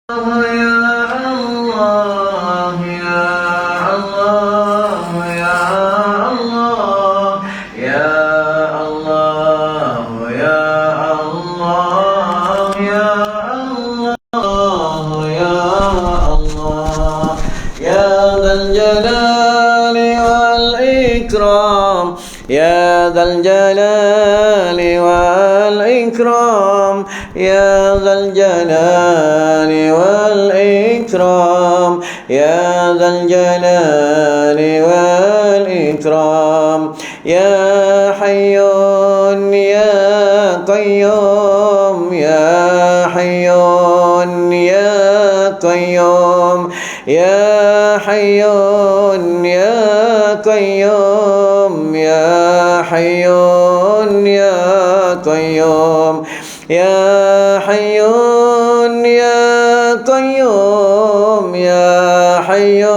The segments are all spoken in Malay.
يا ذا الجلال والإكرام يا ذا الجلال والإكرام يا ذا الجلال والإكرام يا حي يا قيوم يا حي يا قيوم يا حي يا قيوم يا حي يا قيوم يا حي يا قيوم يا حي يا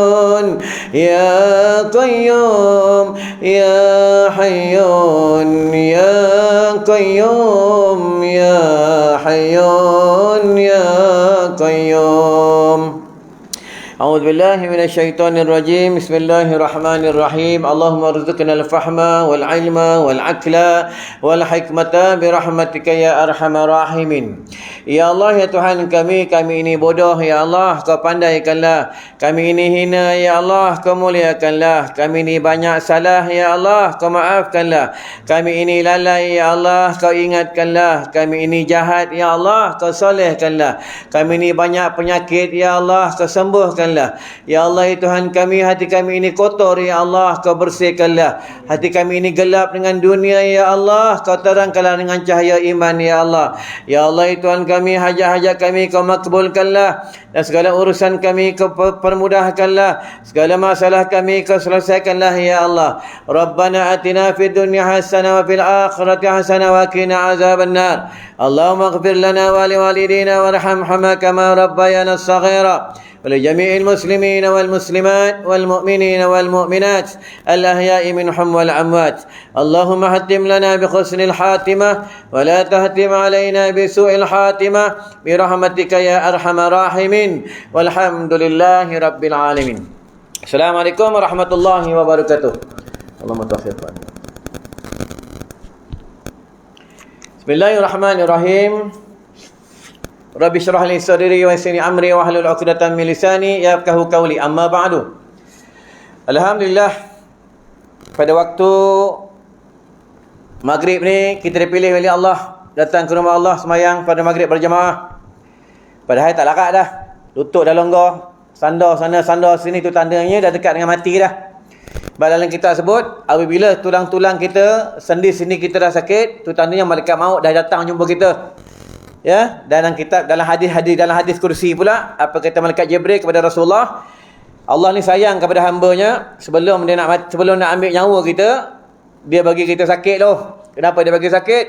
قيوم يا حي يا قيوم يا حي يا قيوم. أعوذ بالله من الشيطان الرجيم. بسم الله الرحمن الرحيم. اللهم ارزقنا الفهم والعلم والعقل والحكمة برحمتك يا أرحم الراحمين. Ya Allah, ya Tuhan kami ini bodoh, ya Allah, Kau pandaikanlah. Kami ini hina, ya Allah, Kau muliakanlah. Kami ini banyak salah, ya Allah, Kau maafkanlah. Kami ini lalai, ya Allah, Kau ingatkanlah. Kami ini jahat, ya Allah, Kau solehkanlah. Kami ini banyak penyakit, ya Allah, Kau sembuhkanlah. Ya Allah, ya Tuhan kami, hati kami ini kotor, ya Allah, Kau bersihkanlah. Hati kami ini gelap dengan dunia, ya Allah, Kau terangkanlah dengan cahaya iman, ya Allah. Ya Allah, ya Tuhan kami, hajat-hajat kami Kau makbulkanlah, dan segala urusan kami Kau permudahkanlah, segala masalah kami Kau selesaikanlah, ya Allah. Rabbana atina fid dunya hasanah wa fil akhirati hasanah wa qina azaban nar. Allahumma ighfir lana wa liwalidina warhamhuma kama rabbayana saghira. ولجميع المسلمين والمسلمات والمؤمنين والمؤمنات الأحياء منهم والأموات. اللهم هتم لنا بحسن الحاتمة ولا تهتم علينا بسوء الحاتمة برحمتك يا أرحم الراحمين والحمد لله رب العالمين. السلام عليكم ورحمة الله وبركاته. اللهم توفيق. بسم الله الرحمن الرحيم. Rabbi syrah li sadri wa yassir li amri wa hlul 'uqdatam min lisani yafqahu qawli. Amma ba'du. Alhamdulillah, pada waktu maghrib ni kita dipilih oleh Allah datang ke rumah Allah semayang pada maghrib berjamaah. Padahal tak larat dah. Lutut dah longgar, sandar sana sandar sini, tu tandanya dah dekat dengan mati dah. Dalam kitab sebut, apabila tulang-tulang kita, sendi-sendi kita dah sakit, tu tandanya malaikat maut dah datang jumpa kita. Ya, dalam kitab, dalam hadis kursi pula, apa kata malaikat Jibril kepada Rasulullah, Allah ni sayang kepada hamba-Nya, sebelum nak ambil nyawa kita, dia bagi kita sakit loh. Kenapa dia bagi sakit?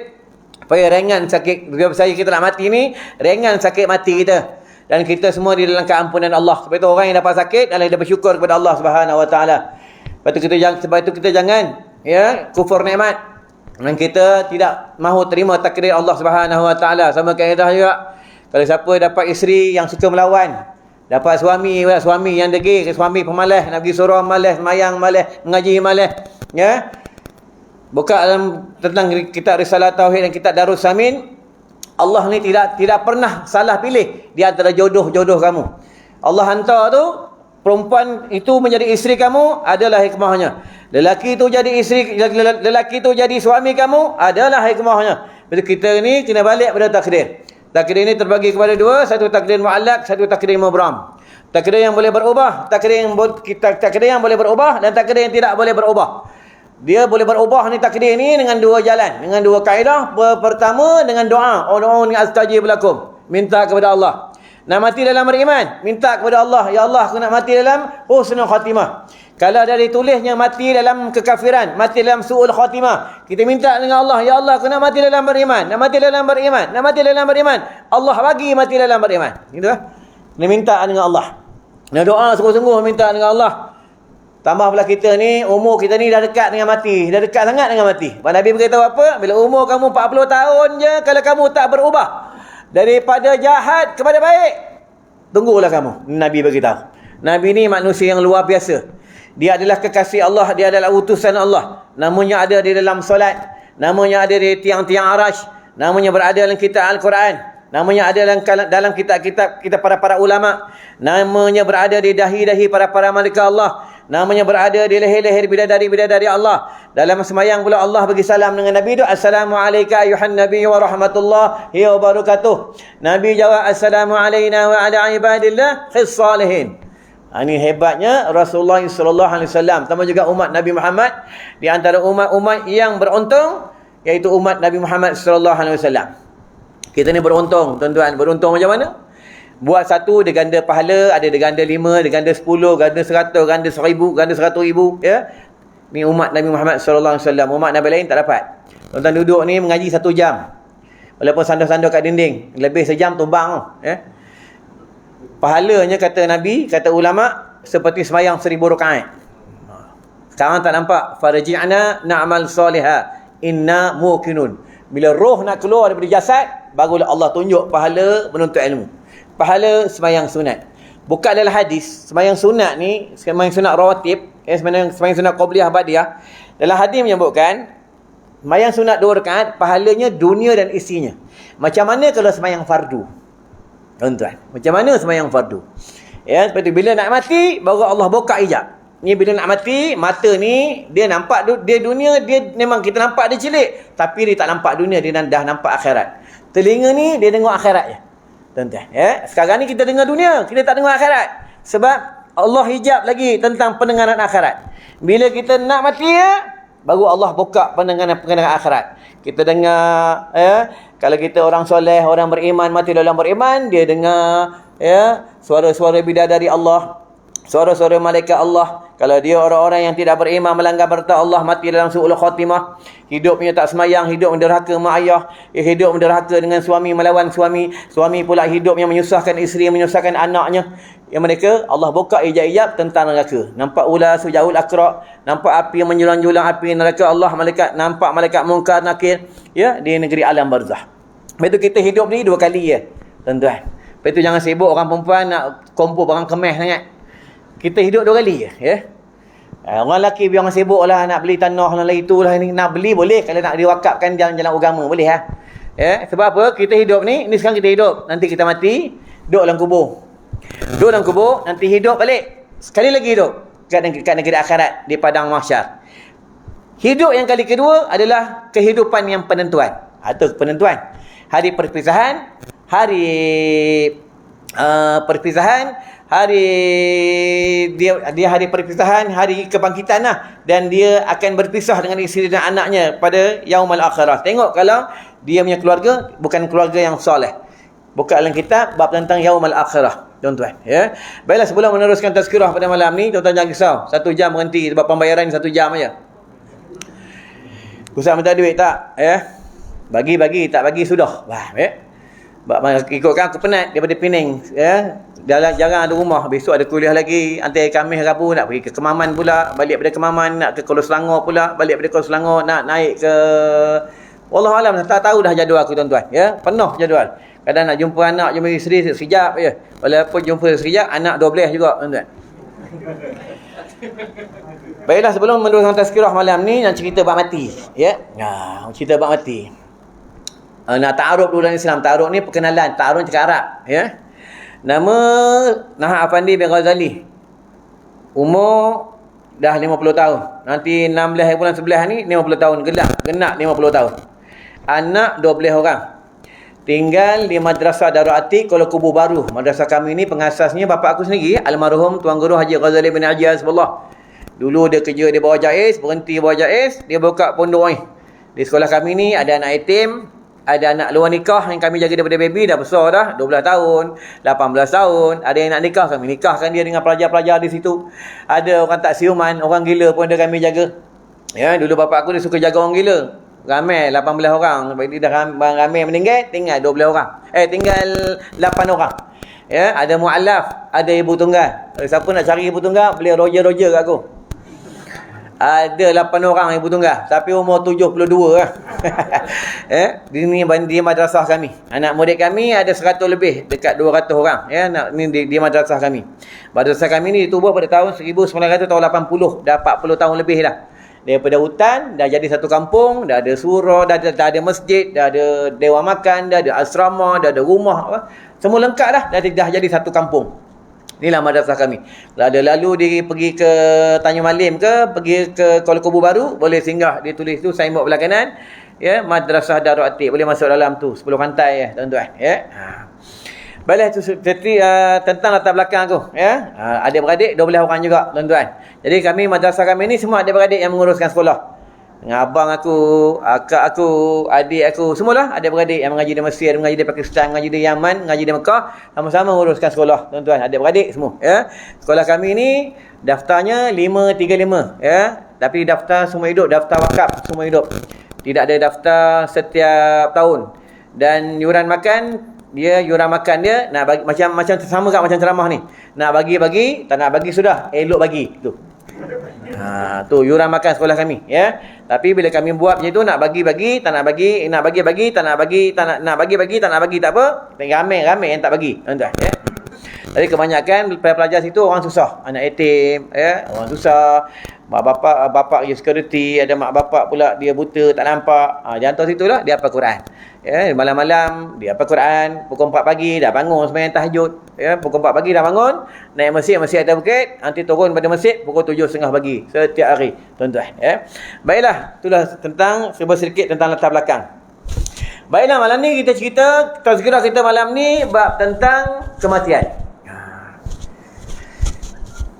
Supaya ringan sakit, saya kita nak mati ni, ringan sakit mati kita. Dan kita semua di dalam keampunan Allah. Sebab itu orang yang dapat sakit adalah dia bersyukur kepada Allah Subhanahu Wa Taala. Sebab itu kita jangan ya kufur nikmat. Dan kita tidak mahu terima takdir Allah Subhanahu Wa Taala. Sama kaedah juga, kalau siapa dapat isteri yang suka melawan, dapat suami yang degil, suami pemalas, nak pergi surau malas, semayang malas, mengaji malas, ya. Buka dalam tentang kitab Risalah Tauhid dan kitab Darus Samin, Allah ni tidak pernah salah pilih di antara jodoh-jodoh kamu. Allah hantar tu perempuan itu menjadi isteri kamu adalah hikmahnya. Lelaki itu jadi suami kamu adalah hikmahnya. Jadi kita ni kena balik pada takdir. Takdir ini terbagi kepada dua, satu takdir muallaq, satu takdir mubram. Takdir yang boleh berubah, takdir yang boleh berubah dan takdir yang tidak boleh berubah. Dia boleh berubah ni takdir ni dengan dua jalan, dengan dua kaedah. Pertama dengan doa, ud'uni astajib lakum, minta kepada Allah. Nak mati dalam beriman, minta kepada Allah, ya Allah aku nak mati dalam husnul khatimah. Kalau ada ditulisnya mati dalam kekafiran, mati dalam su'ul khatimah, kita minta dengan Allah, ya Allah aku nak mati dalam beriman, nak mati dalam beriman, nak mati dalam beriman. Allah bagi mati dalam beriman. Gitu lah. Kena minta dengan Allah. Nak doa sungguh-sungguh minta dengan Allah. Tambah pula kita ni, umur kita ni dah dekat dengan mati, dah dekat sangat dengan mati. Nabi beritahu apa? Bila umur kamu 40 tahun je, kalau kamu tak berubah daripada jahat kepada baik, Tunggulah kamu. Nabi beritahu. Nabi ni manusia yang luar biasa. Dia adalah kekasih Allah, dia adalah utusan Allah. Namanya ada di dalam solat, namanya ada di tiang-tiang arash, namanya berada dalam kitab Al-Quran, namanya ada dalam kitab-kitab kita para ulama, namanya berada di dahi-dahi para malaikat Allah, namanya berada di leher-leher bidadari-bidadari Allah. Dalam sembahyang pula Allah bagi salam dengan Nabi itu, Assalamualaikum ayuhan Nabi wa rahmatullahi wa barakatuh. Nabi jawab, Assalamu alayna wa ala ibadillah khissalihin. Ini hebatnya Rasulullah SAW. Tambah juga umat Nabi Muhammad. Di antara umat-umat yang beruntung, iaitu umat Nabi Muhammad SAW. Kita ni beruntung, tuan-tuan. Beruntung macam mana? Buat satu, dia ganda pahala. Ada dia ganda 5, dia ganda 10, ganda 100, ganda 1000, ganda 100,000. Ya? Ni umat Nabi Muhammad SAW. Umat Nabi lain tak dapat. Tuan-tuan duduk ni mengaji 1 jam. Walaupun sandur-sandur kat dinding. Lebih sejam tumbang. Ya? Pahalanya kata Nabi, kata ulama, seperti semayang 1000 rakaat. Sekarang tak nampak. Farji'na na'mal salihah inna muqinun. Bila roh nak keluar daripada jasad, barulah Allah tunjuk pahala menuntut ilmu. Pahala semayang sunat. Bukan dalam hadis, semayang sunat ni, semayang sunat rawatib, semayang sunat qabliyah ba'diyah. Dalam hadis menyebutkan, semayang sunat 2 rakaat, pahalanya dunia dan isinya. Macam mana kalau semayang fardu? Tuan-tuan, macam mana sembahyang fardu? Ya, seperti bila nak mati, baru Allah buka hijab. Ni bila nak mati, mata ni dia nampak dia dunia, dia memang kita nampak dia cilik, tapi dia tak nampak dunia, dia dah nampak akhirat. Telinga ni dia dengar akhirat je. Tuan-tuan, ya. Sekarang ni kita dengar dunia, kita tak dengar akhirat. Sebab Allah hijab lagi tentang pendengaran akhirat. Bila kita nak mati ya, baru Allah buka pendengaran akhirat. Kita dengar, ya, kalau kita orang soleh, orang beriman, mati dalam beriman, dia dengar, ya, suara-suara bidadari Allah, suara-suara malaikat Allah. Kalau dia orang-orang yang tidak beriman, melanggar perintah Allah, mati dalam su'ul khatimah, hidupnya tak semayang, hidup menderhaka mak ayah, hidup menderhaka dengan suami, melawan suami, suami pula hidup yang menyusahkan isteri, menyusahkan anaknya. Yang mereka, Allah buka hijab-hijab tentang neraka. Nampak ular sujahul akra, nampak api yang menjulang-julang api neraka Allah, nampak malaikat munkar nakir, ya, di negeri alam barzah. Lepas tu kita hidup ni 2 kali ya, tuan-tuan. Lepas tu jangan sibuk orang perempuan nak kumpul barang kemas sangat. Kita hidup 2 kali ya. Orang lelaki biar orang sibuk lah nak beli tanah lah itulah ni. Nak beli boleh, kalau nak diwakafkan jalan-jalan agama boleh ha. Ya, sebab apa? Kita hidup ni sekarang kita hidup, nanti kita mati, duduk dalam kubur. Duduk dalam kubur, nanti hidup balik. Sekali lagi hidup kat negeri akhirat di padang mahsyar. Hidup yang kali kedua adalah kehidupan yang penentuan. Itu penentuan. Hari perpisahan, hari hari perpisahan, hari kebangkitan lah. Dan dia akan berpisah dengan isteri dan anaknya pada yaumul akhirah. Tengok kalau dia punya keluarga bukan keluarga yang soleh. Buka dalam kitab bab tentang yaumul akhirah, tuan-tuan, ya. Baiklah, sebelum meneruskan tazkirah pada malam ni, tuan-tuan jangan risau. 1 jam berhenti sebab pembayaran 1 jam aja. Usah minta duit tak, ya. Bagi, tak bagi sudah. Wah, ya. Ikutkan aku penat daripada Pening, ya. Jarang ada rumah, besok ada kuliah lagi, nanti Khamis Rabu nak pergi ke Kemaman pula, balik daripada Kemaman nak ke Kuala Selangor pula, balik daripada Kuala Selangor nak naik ke Wallahualam, tak tahu dah jadual aku, tuan-tuan, ya. Penuh jadual. Kadang nak jumpa anak, jumpa isteri sekejap je. Walaupun jumpa sekejap, anak 12 juga, tuan-tuan. Baiklah, sebelum meneruskan tazkirah malam ni, nak cerita bab mati, ya. Cerita bab mati. Nak ta'aruf dulu dalam Islam. Ta'aruf ni perkenalan, ta'aruf cakap Arab, ya. Nama Nahar Afandi bin Ghazali. Umur dah 50 tahun. Nanti 16 bulan 11 ni 50 tahun genap 50 tahun. Anak 12 orang. Tinggal di Madrasah Darul Atiq, Kuala Kubu Baru. Madrasah kami ni pengasasnya bapa aku sendiri, almarhum Tuan Guru Haji Ghazali bin Haji Hasbullah. Dulu dia kerja di bawah Jais, berhenti bawah Jais, dia buka pondok ni. Di sekolah kami ni ada anak yatim, ada anak luar nikah yang kami jaga daripada baby, dah besar dah, 12 tahun, 18 tahun. Ada yang nak nikah, kami nikahkan dia dengan pelajar-pelajar di situ. Ada orang tak siuman, orang gila pun dia kami jaga. Ya, dulu bapa aku dia suka jaga orang gila. Ramai 18 orang. Sebab dia dah ramai meninggal, tinggal 12 orang. Tinggal 8 orang. Ya, ada mu'alaf, ada ibu tunggal. Siapa nak cari ibu tunggal, boleh roger kat aku. Ada 8 orang ibu tunggal, tapi umur 72 lah. Di madrasah kami. Anak murid kami ada 100 lebih, dekat 200 orang. Ni di madrasah kami. Madrasah kami ni ditubuh pada tahun 1980, dah 40 tahun lebih dah. Daripada hutan dah jadi satu kampung, dah ada surau, dah ada masjid, dah ada dewan makan, dah ada asrama, dah ada rumah, semua lengkap dah jadi satu kampung. Inilah madrasah kami. Kalau ada lalu dia pergi ke Tanjung Malim ke, pergi ke Kuala Kubu Baru, boleh singgah, dia tulis tu signboard belah kanan, Madrasah Darul Atiq, boleh masuk dalam tu, 10 rantai tuan-tuan, Baiklah, tu tentang latar belakang aku, adik-beradik 12 orang juga tuan-tuan. Jadi kami, madrasah kami ni semua adik-beradik yang menguruskan sekolah. Dengan abang aku, akak aku, adik aku, semualah adik-beradik yang mengaji di Mesir, mengaji di Pakistan, mengaji di Yaman, mengaji di Mekah, sama-sama menguruskan sekolah tuan-tuan, adik-beradik semua, Sekolah kami ni daftarnya 535, tapi daftar semua hidup, daftar wakaf semua hidup. Tidak ada daftar setiap tahun. Dan yuran makan dia nak bagi macam sama kat macam ceramah ni. Nak bagi, tak nak bagi sudah, elok bagi tu. Tu yuran makan sekolah kami, Tapi bila kami buat macam tu, nak bagi, tak nak bagi, nak bagi, tak nak bagi, nak bagi, tak nak bagi, tak apa. Ramai yang tak bagi, tuan-tuan, Jadi kebanyakan pelajar situ orang susah, anak yatim, orang susah. Mak bapak dia security, ada mak bapak pula dia buta, tak nampak. Dia hantar situ lah, dia hafal Quran. Malam-malam dia hafal Quran, pukul 4 pagi dah bangun sembahyang tahajud. Pukul 4 pagi dah bangun, naik masjid atas bukit, nanti turun pada masjid pukul 7.30 pagi setiap hari, tuan-tuan. Baiklah, itulah tentang sedikit tentang latar belakang. Baiklah, malam ni kita cerita, tazkirah kita malam ni bab tentang kematian.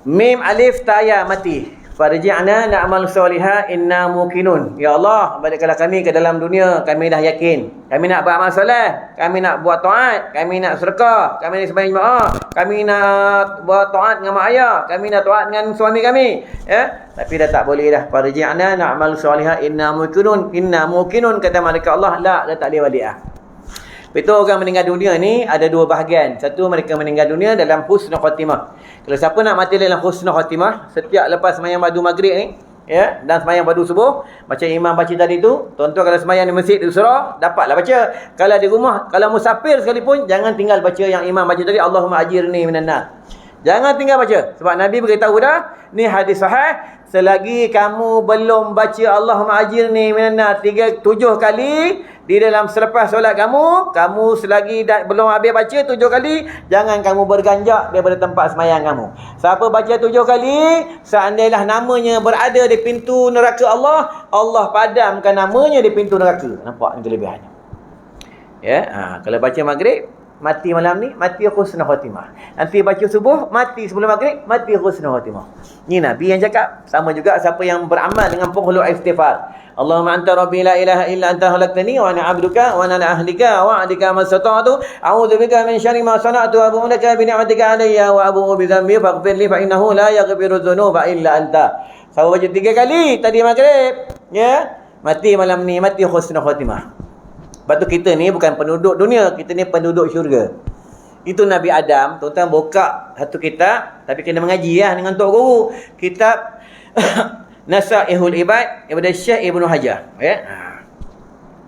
Mim alif ta ya mati. Farji'na na'mal salihah inna muqinun. Ya Allah, balikkanlah kami ke dalam dunia, kami dah yakin. Kami nak beramal soleh, kami nak buat taat, kami nak sedekah, kami nak sembahyang jemaah, kami nak buat taat dengan mak ayah, kami nak taat dengan suami kami, Tapi dah tak boleh dah. Farji'na na'mal salihah inna muqinun kata malaikat Allah, dah tak boleh balik dah. Betul, orang meninggal dunia ni ada dua bahagian. Satu, mereka meninggal dunia dalam husnul khatimah. Kalau siapa nak mati dalam husnul khatimah, setiap lepas sembahyang fardu maghrib ni, dan sembahyang fardu subuh, macam imam baca tadi tu, tuan-tuan kalau sembahyang di masjid di surau, dapatlah baca. Kalau di rumah, kalau musafir sekalipun, jangan tinggal baca yang imam baca tadi, Allahumma ajirni minan nar. Jangan tinggal baca. Sebab Nabi beritahu dah, ni hadis sahih, selagi kamu belum baca Allahumma ajirni minan nar 7 kali di dalam selepas solat kamu selagi belum habis baca 7 kali, jangan kamu berganjak daripada tempat sembahyang kamu. Siapa baca 7 kali, seandainya namanya berada di pintu neraka Allah, Allah padamkan namanya di pintu neraka. Nampak ni kelebihannya. Kalau baca maghrib, mati malam ni, mati husnul khatimah. Nanti baca subuh, mati sebelum maghrib, mati husnul khatimah. Ni Nabi yang cakap. Sama juga siapa yang beramal dengan penghulu istighfar. Allahumma anta rabbi la ilaha illa anta khalaqtani wa ana 'abduka wa ana ahlika wa 'adika mastata'tu a'udzu bika min syarri ma sana'tu wa abu'u laka bi ni'matika 'alayya wa abu'u bi dhanbi faghfir li fa innahu la yaghfiru dhunuba illa anta. Saya baca 3 kali tadi maghrib, mati malam ni, mati husnul khatimah. Sebab tu kita ni bukan penduduk dunia, kita ni penduduk syurga. Itu Nabi Adam, tuan-tuan buka satu kitab, tapi kena mengaji dengan Tok Guru. Kitab Nasaihul Ibad daripada Syekh Ibnu Hajar.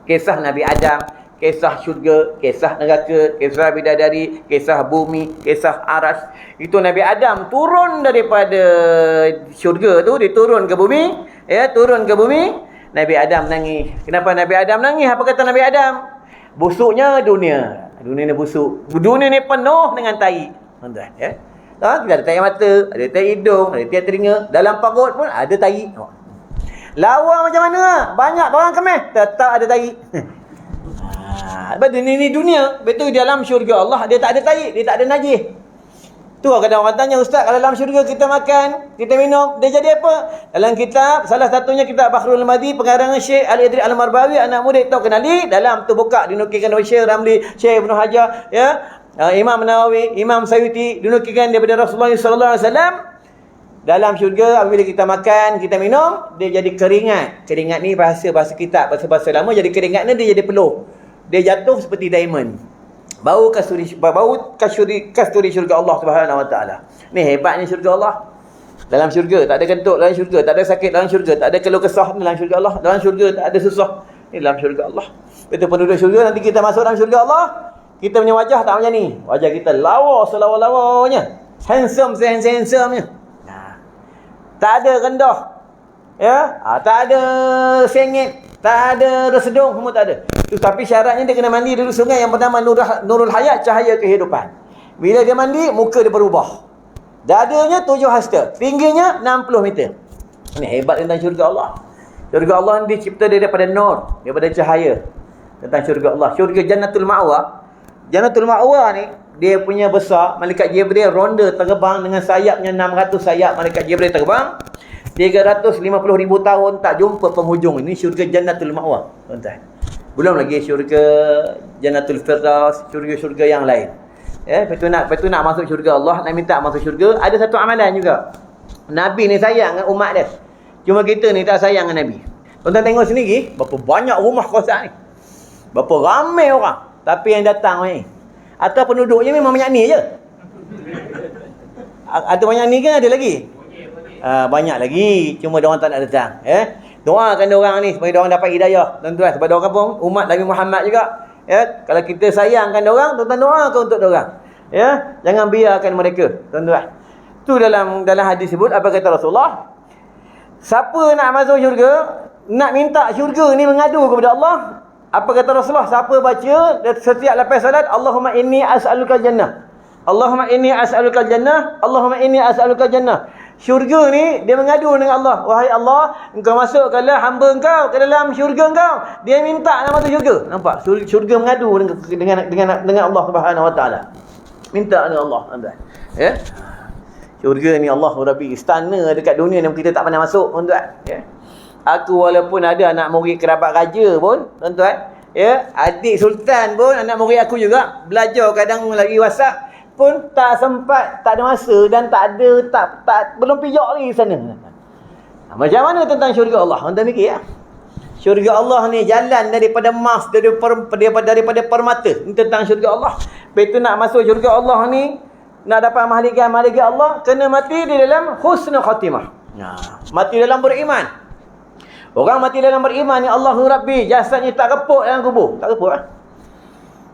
Kisah Nabi Adam, kisah syurga, kisah neraka, kisah bidadari, kisah bumi, kisah aras. Itu Nabi Adam turun daripada syurga tu, dia turun ke bumi, turun ke bumi. Nabi Adam nangis. Kenapa Nabi Adam nangis? Apa kata Nabi Adam? Busuknya dunia. Dunia ni busuk. Dunia ni penuh dengan tai. Tuan-tuan, kita ada tai mata, ada tai hidung, ada tai telinga. Dalam perut pun ada tai. Lawa macam mana? Banyak orang kemas, tetap ada tai. Sebab ni dunia. Betul, di dalam syurga Allah, dia tak ada tai, dia tak ada najis. Tu kadang orang tanya, Ustaz, kalau dalam syurga kita makan, kita minum, dia jadi apa? Dalam kitab, salah satunya kitab Bahrul Madi, pengarangan Syekh Ali Idris Al-Marbawi, anak murid tahu kenali, dalam tu buka, dinukilkan oleh Syekh Ramli, Syekh Ibnu Hajar, Imam Nawawi, Imam Sayuti, dinukilkan daripada Rasulullah SAW. Dalam syurga, apabila kita makan, kita minum, dia jadi keringat. Keringat ni bahasa kitab, bahasa lama, jadi keringat ni dia jadi peluh. Dia jatuh seperti diamond. Bau kasturi syurga Allah Subhanahu Wa Taala. Ni hebatnya syurga Allah. dalam syurga. Tak ada kentut dalam syurga. Tak ada sakit dalam syurga. Tak ada keluh kesah dalam syurga Allah. Dalam syurga tak ada susah. Ini dalam syurga Allah. Betul penduduk syurga, nanti kita masuk dalam syurga Allah, kita punya wajah tak macam ni. Wajah kita lawa selawa-lawanya. Handsome sehandsome-handsomenya. Tak ada rendah. Ya, tak ada sengit, tak ada resedung, semua tak ada. Tapi syaratnya dia kena mandi dulu sungai yang bernama Nurul Hayat, cahaya kehidupan. Bila dia mandi, muka dia berubah. Dadanya 7 hasta, tingginya 60 meter. Ini hebat tentang syurga Allah. Syurga Allah ni dicipta daripada nur, daripada cahaya. Tentang syurga Allah. Syurga Jannatul Ma'wa. Jannatul Ma'wa ni, dia punya besar. Malaikat Jibril ronda terbang dengan sayapnya 600 sayap. Malaikat Jibril terbang 350,000 tahun tak jumpa penghujung. Ini syurga Jannatul Ma'wa, tuan-tuan. Belum lagi syurga Jannatul Firdaus, syurga-syurga yang lain. Lepas tu nak masuk syurga Allah, nak minta masuk syurga, ada satu amalan juga. Nabi ni sayang dengan umat dia. Cuma kita ni tak sayang dengan Nabi. Tuan-tuan tengok sendiri, berapa banyak rumah kosong ni. Berapa ramai orang. Tapi yang datang ni, atau penduduknya memang banyak ni je. Atau banyak ni kan ada lagi? Banyak lagi, cuma diorang tak nak datang. Doakan diorang ni supaya diorang dapat hidayah, tuan-tuan. Sebab diorang pun umat Nabi Muhammad juga. Kalau kita sayangkan diorang, tuan-tuan doakan untuk diorang. Jangan biarkan mereka, tuan-tuan. Tu dalam hadis sebut, apa kata Rasulullah? Siapa nak masuk syurga, nak minta syurga ni mengadu kepada Allah, apa kata Rasulullah? Siapa baca setiap lepas salat, Allahumma inni as'aluka jannah, Allahumma inni as'aluka jannah, Allahumma inni as'aluka jannah. Syurga ni dia mengadu dengan Allah. Wahai Allah, engkau masukkanlah hamba engkau ke dalam syurga engkau. Dia minta nak masuk syurga. Nampak? Syurga mengadu dengan Allah Subhanahu Wa Taala. Minta dengan Allah, tuan-tuan. Syurga ni Allah Rabbi, istana dekat dunia ni kita tak pernah masuk, tuan-tuan. Aku walaupun ada anak murid kerabat raja pun, tuan-tuan, adik sultan pun anak murid aku juga, belajar kadang lagi WhatsApp pun tak sempat, tak ada masa dan belum pijak lagi sana. Macam mana tentang syurga Allah? Tuan-tuan fikir ya. Syurga Allah ni jalan daripada emas, daripada permata. Ini tentang syurga Allah. Lepas tu nak masuk syurga Allah ni, nak dapat mahligai Allah, kena mati di dalam husnul khatimah. Mati dalam beriman. Orang mati dalam beriman ni, Allahu Rabbi, jasadnya tak repuk dalam kubur. Tak repuk.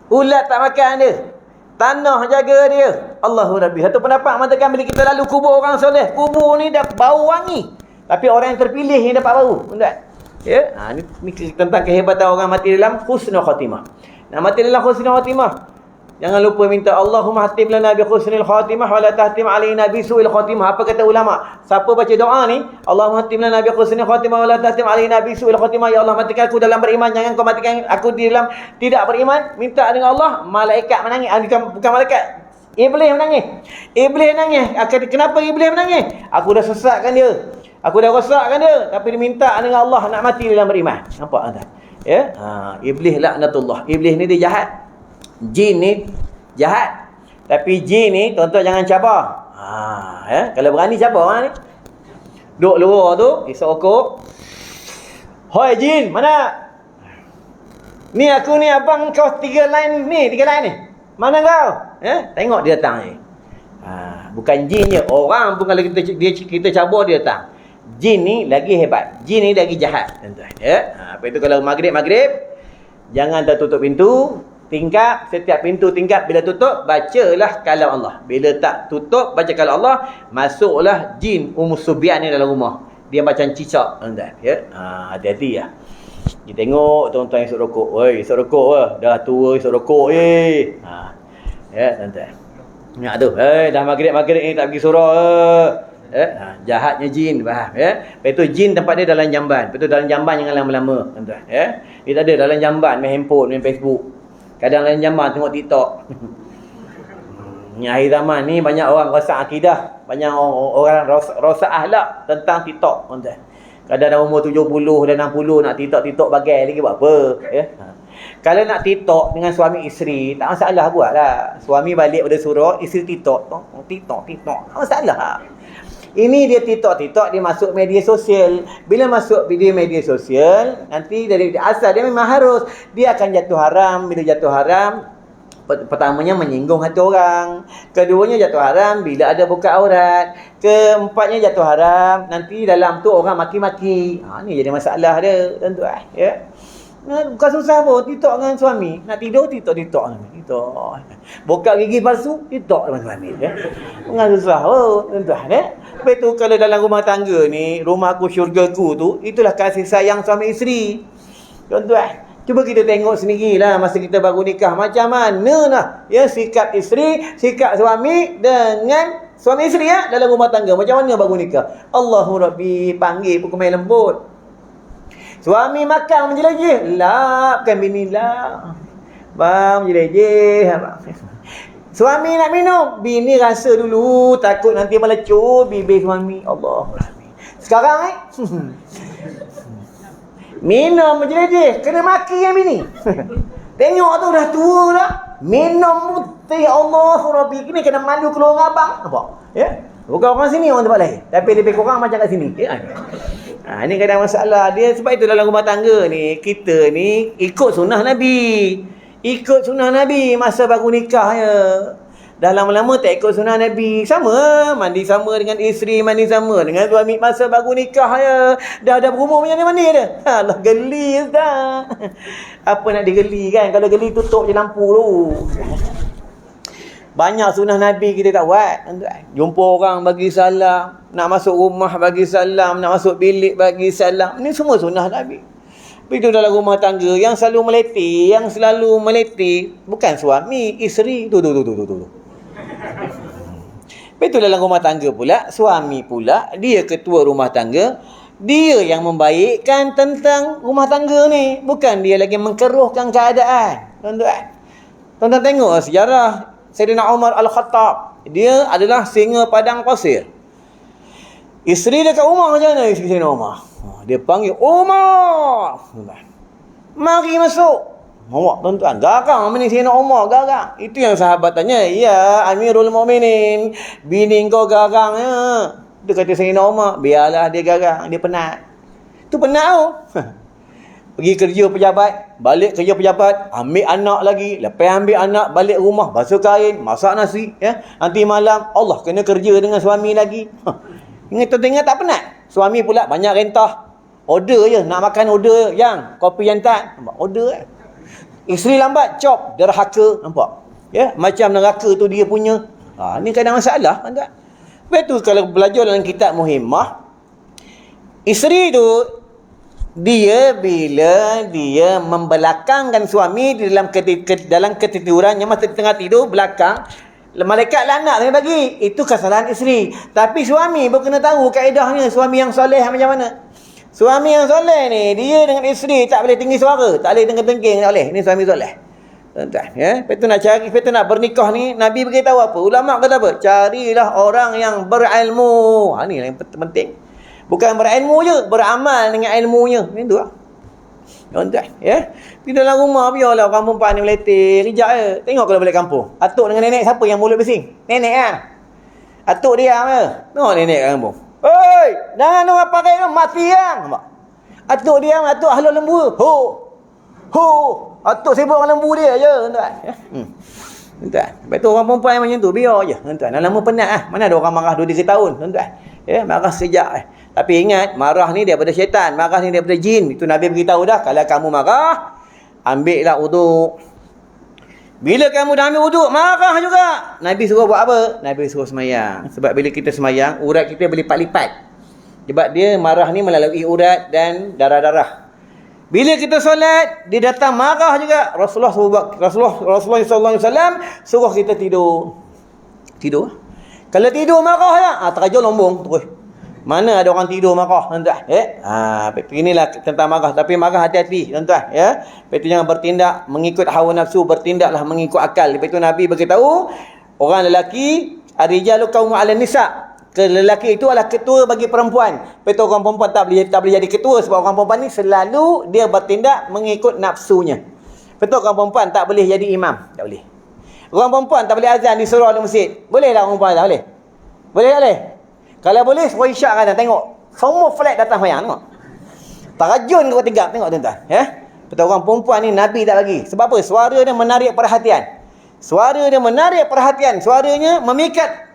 Ulat tak makan dia. Tanah jaga dia. Allahu Rabbi. Satu pendapat mengatakan bila kita lalu kubur orang soleh, kubur ni dah bau wangi. Tapi orang yang terpilih ni dapat bau. Betul? Ni tentang kehebatan orang mati dalam husnul khatimah. Nak mati dalam husnul khatimah, jangan lupa minta Allahumma hatim lana bi husnil khatimah wa la tahtim alaina bi su'il khatimah. Apa kata ulama? Siapa baca doa ni, Allahumma hatim lana bi husnil khatimah wa la tahtim alaina bi su'il khatimah. Ya Allah, matikan aku dalam beriman, jangan kau matikan aku di dalam tidak beriman. Minta dengan Allah, malaikat menangis. Bukan malaikat, Iblis menangis. Iblis menangis. Kenapa Iblis menangis? Aku dah sesatkan dia, aku dah rosakkan dia, tapi dia minta dengan Allah nak mati dalam beriman. Nampak tak? Iblis laknatullah. Iblis ni dia jahat. Jin ni jahat. Tapi jin ni tuan-tuan jangan cabar. Kalau berani cabar orang ni. Duduk luar tu, isap okok. Hoi jin, mana? Ni aku ni abang kau 3 line ni. Mana kau? Tengok dia datang ni. Bukan jin je, orang pun kalau kita cabar dia datang. Jin ni lagi hebat. Jin ni lagi jahat, tuan-tuan. Lepas tu kalau maghrib jangan dah tutup pintu. Tingkap, setiap pintu tingkap bila tutup, bacalah kalam Allah. Bila tak tutup, baca kalam Allah, masuklah jin Subian ni dalam rumah. Dia macam cicak, tuan-tuan. Hati-hati lah. Dia tengok tuan-tuan isap rokok. Oi, isap rokok lah. Dah tua isap rokok. Tuan-tuan. Ingat tu. Dah maghrib ni tak pergi surah. Jahatnya jin, faham? Lepas tu jin tempat dia dalam jamban. Lepas tu dalam jamban jangan lama-lama, tuan-tuan. Dia tak ada dalam jamban, main handphone, main Facebook. Kadang dalam jamban tengok TikTok. Ni akhir zaman ni banyak orang rosak akidah, banyak orang rosak akhlak tentang TikTok, tuan-tuan. Kadang dah umur 70 dan 60 nak TikTok bagai lagi buat apa? Kalau nak TikTok dengan suami isteri, tak masalah, buatlah. Suami balik pada surau, isteri TikTok. Tak masalah. Ini dia TikTok, dia masuk media sosial. Bila masuk video media sosial, nanti dari asal dia memang harus, dia akan jatuh haram. Bila jatuh haram, Pertamanya menyinggung hati orang. Keduanya jatuh haram bila ada buka aurat. Keempatnya jatuh haram nanti dalam tu orang maki-maki. Ni jadi masalah dia tuan-tuan, ya. Bukan susah pun titok dengan suami. Nak tidur titok. Buka gigi palsu titok dengan suami, ya. Bukan susah tuan-tuan, ya. Lepas tu kalau dalam rumah tangga ni, rumahku syurgaku tu, itulah kasih sayang suami isteri. Tuan-tuan, cuba kita tengok sendirilah masa kita baru nikah macam mana lah, ya, sikap isteri, sikap suami dengan suami isteri, ya, dalam rumah tangga macam mana baru nikah. Allahu Rabbi panggil pun kemai lembut. Suami makan menjelajah, lah bukan bini lah. Bang menjelajah. Suami nak minum, bini rasa dulu takut nanti melecut bibir suami. Allahu Rabbi. Sekarang minum menjelajah, kena maki yang bini. Tengok tu dah tua dah. Minum putih, Allahu Rabbi. Ini kena malu keluar abang. Nampak? Ya? Bukan orang sini, orang tempat lain. Tapi lebih kurang macam kat sini. Ya? Ini kadang masalah dia. Sebab itu dalam rumah tangga ni, kita ni ikut sunnah Nabi. Ikut sunnah Nabi masa baru nikah, ya. Dah lama-lama tak ikut sunnah Nabi. Sama, mandi sama dengan isteri, mandi sama dengan suami masa baru nikah, ya. Dah ada berumur macam mana dia? Alah, geli dah. Apa nak digeli kan? Kalau geli tutup je lampu tu. Banyak sunnah Nabi kita tak buat. Jumpa orang bagi salam, nak masuk rumah bagi salam, nak masuk bilik bagi salam. Ini semua sunnah Nabi. Itu dalam rumah tangga yang selalu meleti bukan suami, isteri. Tu. Itu dalam rumah tangga pula, suami pula dia ketua rumah tangga. Dia yang membaikkan tentang rumah tangga ni, bukan dia lagi mengkeruhkan keadaan. Tuan-tuan tengok sejarah Sayyidina Umar Al-Khattab. Dia adalah singa padang pasir. Isteri dia kat rumah macam mana isteri Sayyidina Umar? Dia panggil, Umar! Mari masuk. Awak tuan-tuan, garang ni Sayyidina Umar, garang. Itu yang sahabat tanya, ya Amirul Mukminin, bini kau garang, ya. Dia kata Sayyidina Umar, biarlah dia garang, dia penat. Tu penat tau. Pergi kerja pejabat, balik kerja pejabat, ambil anak lagi, lepas ambil anak, balik rumah, basuh kain, masak nasi, ya. Nanti malam, Allah kena kerja dengan suami lagi. Ingat tak penat. Suami pula banyak rentah. Order je, nak makan order yang kopi yang tak, order. Isteri lambat, cop, derhaka, nampak? Ya, macam neraka tu dia punya. Ni kadang masalah, kan? Lepas tu kalau belajar dalam kitab Muhimmah, isteri tu dia bila dia membelakangkan suami di dalam ketidurannya masa tengah tidur belakang, malaikat laknat dia bagi. Itu kesalahan isteri. Tapi suami pun kena tahu kaedahnya suami yang soleh macam mana. Suami yang soleh ni, dia dengan isteri tak boleh tinggi suara, tak boleh dengking-dengking, tak boleh. Ni suami soleh. Tuan-tuan, ya. Lepas tu nak bernikah ni, Nabi beritahu apa? Ulama kata apa? Carilah orang yang berilmu. Ni yang penting. Bukan berilmu je, beramal dengan ilmunya. Itu lah. Tuan-tuan, ya. Pergi dalam rumah, biarlah orang perempuan ni meletih. Rijak je. Tengok kalau balik kampung. Atuk dengan nenek, siapa yang mulut bising? Nenek lah. Atuk diam je. Tengok nenek kat kampung. Oi, jangan orang pakai tu, mati yang. Atuk diam, atuk halus lembu. Ho. Atuk sibuk dengan lembu dia je, tuan-tuan. Ya. Tuan-tuan. Lepas tu orang perempuan yang macam tu, biar je. Tuan-tuan, dah lama penat lah. Mana ada orang marah 2-3 tahun, tuan-tuan. Ya, marah sekejap. Tapi ingat, marah ni daripada syaitan, marah ni daripada jin. Itu Nabi beritahu dah, kalau kamu marah, ambillah uduk. Bila kamu dah ambil uduk, marah juga. Nabi suruh buat apa? Nabi suruh semayang. Sebab bila kita semayang, urat kita berlipat-lipat. Sebab dia marah ni melalui urat dan darah-darah. Bila kita solat, dia datang marah juga. Rasulullah SAW suruh kita tidur. Tidur. Kalau tidur marah ya, terajul lombong terus. Mana ada orang tidur marah, tuan-tuan, ya? Inilah tentang marah, tapi marah hati-hati, tuan-tuan, ya. Lepas tu jangan bertindak mengikut hawa nafsu, bertindaklah mengikut akal. Lepas tu Nabi beritahu, orang lelaki, ar-rijalu qawwamuna 'alan nisa. Lelaki itu adalah ketua bagi perempuan. Lepas tu orang perempuan tak boleh jadi ketua sebab orang perempuan ni selalu dia bertindak mengikut nafsunya. Lepas tu orang perempuan tak boleh jadi imam, tak boleh. Orang perempuan tak boleh azan di surau di masjid. Boleh tak orang perempuan tak boleh? Boleh tak boleh? Kalau boleh, suruh isyak kan, tengok. Semua flat datang semayang, tengok. Terajun ke tegak, tengok tuan-tuan. Ya? Betul, orang perempuan ni Nabi tak bagi. Sebab apa? Suara dia menarik perhatian. Suara dia menarik perhatian, suaranya memikat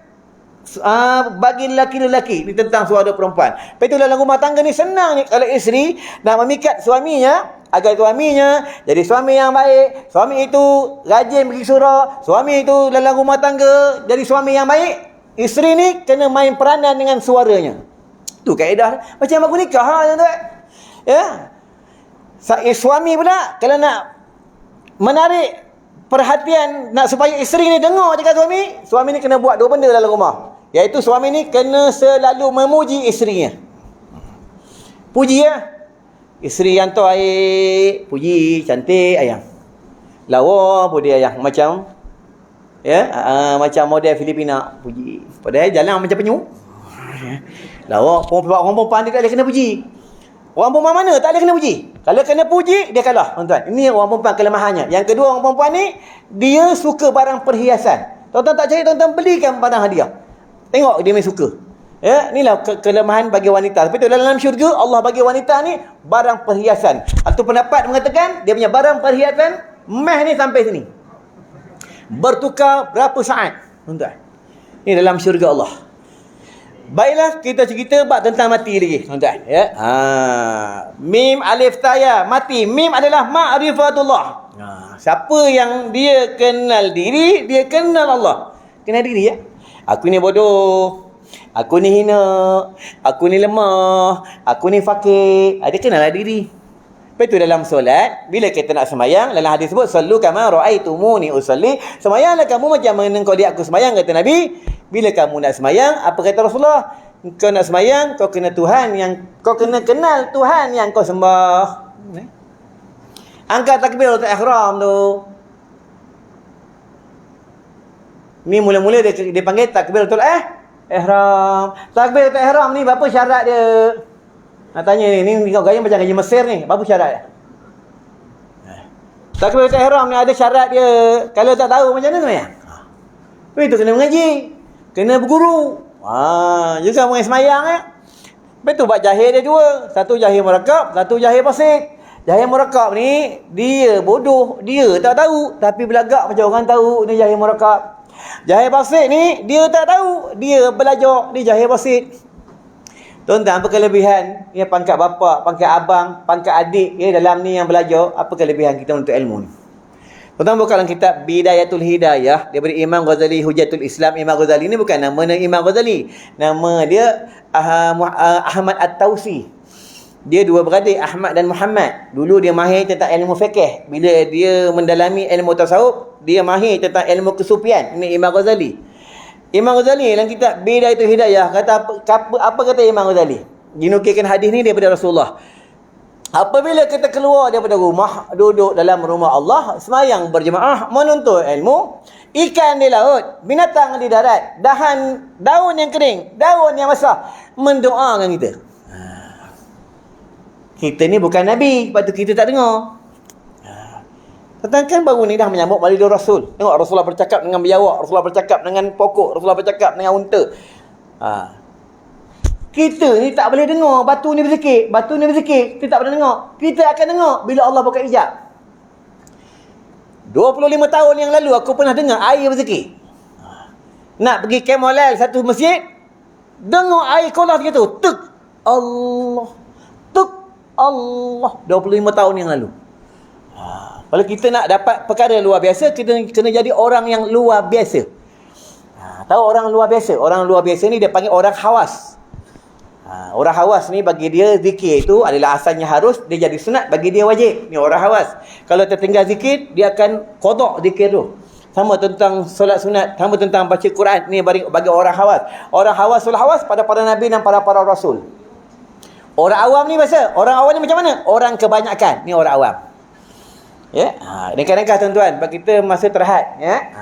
bagi lelaki-lelaki ni tentang suara perempuan. Lepas tu dalam rumah tangga ni senang ni kalau isteri nak memikat suaminya agar suaminya jadi suami yang baik, suami itu rajin pergi surau, suami itu dalam rumah tangga jadi suami yang baik. Isteri ni kena main peranan dengan suaranya. Tu kaedah macam aku nikah tuan-tuan. Ya. Suami pula kalau nak menarik perhatian nak supaya isteri ni dengar cakap suami ni kena buat dua benda dalam rumah. Iaitu suami ni kena selalu memuji isterinya. Puji ya. Isteri hantar air, puji, cantik ayang. Lawa pun dia ayang macam macam model Filipina, puji. Padahal jalan macam penyu. Lawa, orang perempuan dia tak boleh kena puji. Orang perempuan mana tak boleh kena puji. Kalau kena puji, dia kalah, tuan-tuan. Ini orang perempuan kelemahannya. Yang kedua, orang perempuan ni dia suka barang perhiasan. Tuan-tuan tak cari, tuan-tuan belikan barang hadiah. Tengok dia main suka. Ya, inilah kelemahan bagi wanita. Tapi tu dalam syurga Allah bagi wanita ni barang perhiasan. Atau pendapat mengatakan dia punya barang perhiasan meh ni sampai sini. Bertukar berapa saat, tuan-tuan. Ini dalam syurga Allah. Baiklah, kita cerita bab tentang mati lagi, tuan-tuan. Ya. Mim alif ta ya, mati. Mim adalah ma'rifatullah. Siapa yang dia kenal diri, dia kenal Allah. Kenal diri ya. Aku ni bodoh, aku ni hina, aku ni lemah, aku ni fakir. Dia kenal diri. Lepas tu dalam solat, bila kita nak semayang, dalam hadis sebut, sallu kama ra'aitumuni usalli. Semayanglah kamu macam mana kau lihat aku semayang, kata Nabi. Bila kamu nak semayang, apa kata Rasulullah? Kau nak semayang, kau kena kau kena kenal Tuhan yang kau sembah. Angkat takbiratul ihram tu. Ni mula-mula dia panggil takbiratul ihram. Takbiratul ihram ni berapa syarat dia? Nak tanya ni kau gaya macam gaji Mesir ni. Berapa syarat dia? Takbiratul ihram ni ada syarat dia. Kalau tak tahu macam mana semayang? Itu kena mengaji, kena berguru. Juga mengenai semayang Lepas tu buat jahir dia dua. Satu jahir murakab, satu jahir basit. Jahir murakab ni dia bodoh, dia tak tahu tapi belagak macam orang tahu ni jahir murakab. Jahir basit ni dia tak tahu, dia belajar, dia jahir basit. Tuan-tuan, apa kelebihan ya pangkat bapa, pangkat abang, pangkat adik ya dalam ni yang belajar, apa kelebihan kita untuk ilmu ni? Tuan-tuan buka dalam kitab Bidayatul Hidayah daripada Imam Ghazali Hujatul Islam. Imam Ghazali ni bukan nama Imam Ghazali. Nama dia Ahmad At-Tausi. Dia dua beradik, Ahmad dan Muhammad. Dulu dia mahir tentang ilmu fiqh. Bila dia mendalami ilmu tasawuf, dia mahir tentang ilmu kesufian. Ini Imam Ghazali. Imam Ghazali dalam kitab Bidayatul Hidayah kata apa kata Imam Ghazali? Dinukilkan hadis ni daripada Rasulullah. Apabila kita keluar daripada rumah, duduk dalam rumah Allah, semayang berjemaah, menuntut ilmu, ikan di laut, binatang di darat, daun yang kering, daun yang basah, mendoakan kita. Kita ni bukan Nabi, lepas tu kita tak dengar. Tentang kan baru ni dah menyambut Maulidur Rasul. Tengok Rasulullah bercakap dengan biawak, Rasulullah bercakap dengan pokok, Rasulullah bercakap dengan unta. Kita ni tak boleh dengar batu ni berzikir, batu ni berzikir, kita tak boleh dengar. Kita akan dengar bila Allah buka hijab. 25 tahun yang lalu aku pernah dengar air berzikir. Nak pergi Kemalal satu masjid, dengar air kolah gitu, tuk Allah, tuk Allah. 25 tahun yang lalu. Kalau kita nak dapat perkara luar biasa, kita kena jadi orang yang luar biasa. Tahu orang luar biasa? Orang luar biasa ni dia panggil orang khawas. Orang khawas ni bagi dia zikir itu adalah asalnya harus, dia jadi sunat, bagi dia wajib. Ni orang khawas. Kalau tertinggal zikir, dia akan qada zikir tu. Sama tentang solat sunat, sama tentang baca Quran. Ni bagi orang khawas. Orang khawas pada para nabi dan para rasul. Orang awam ni biasa. Orang awam ni macam mana? Orang kebanyakan. Ni orang awam. Ya, ringkas-ringkas tuan-tuan, bagi kita masa terhad, ya.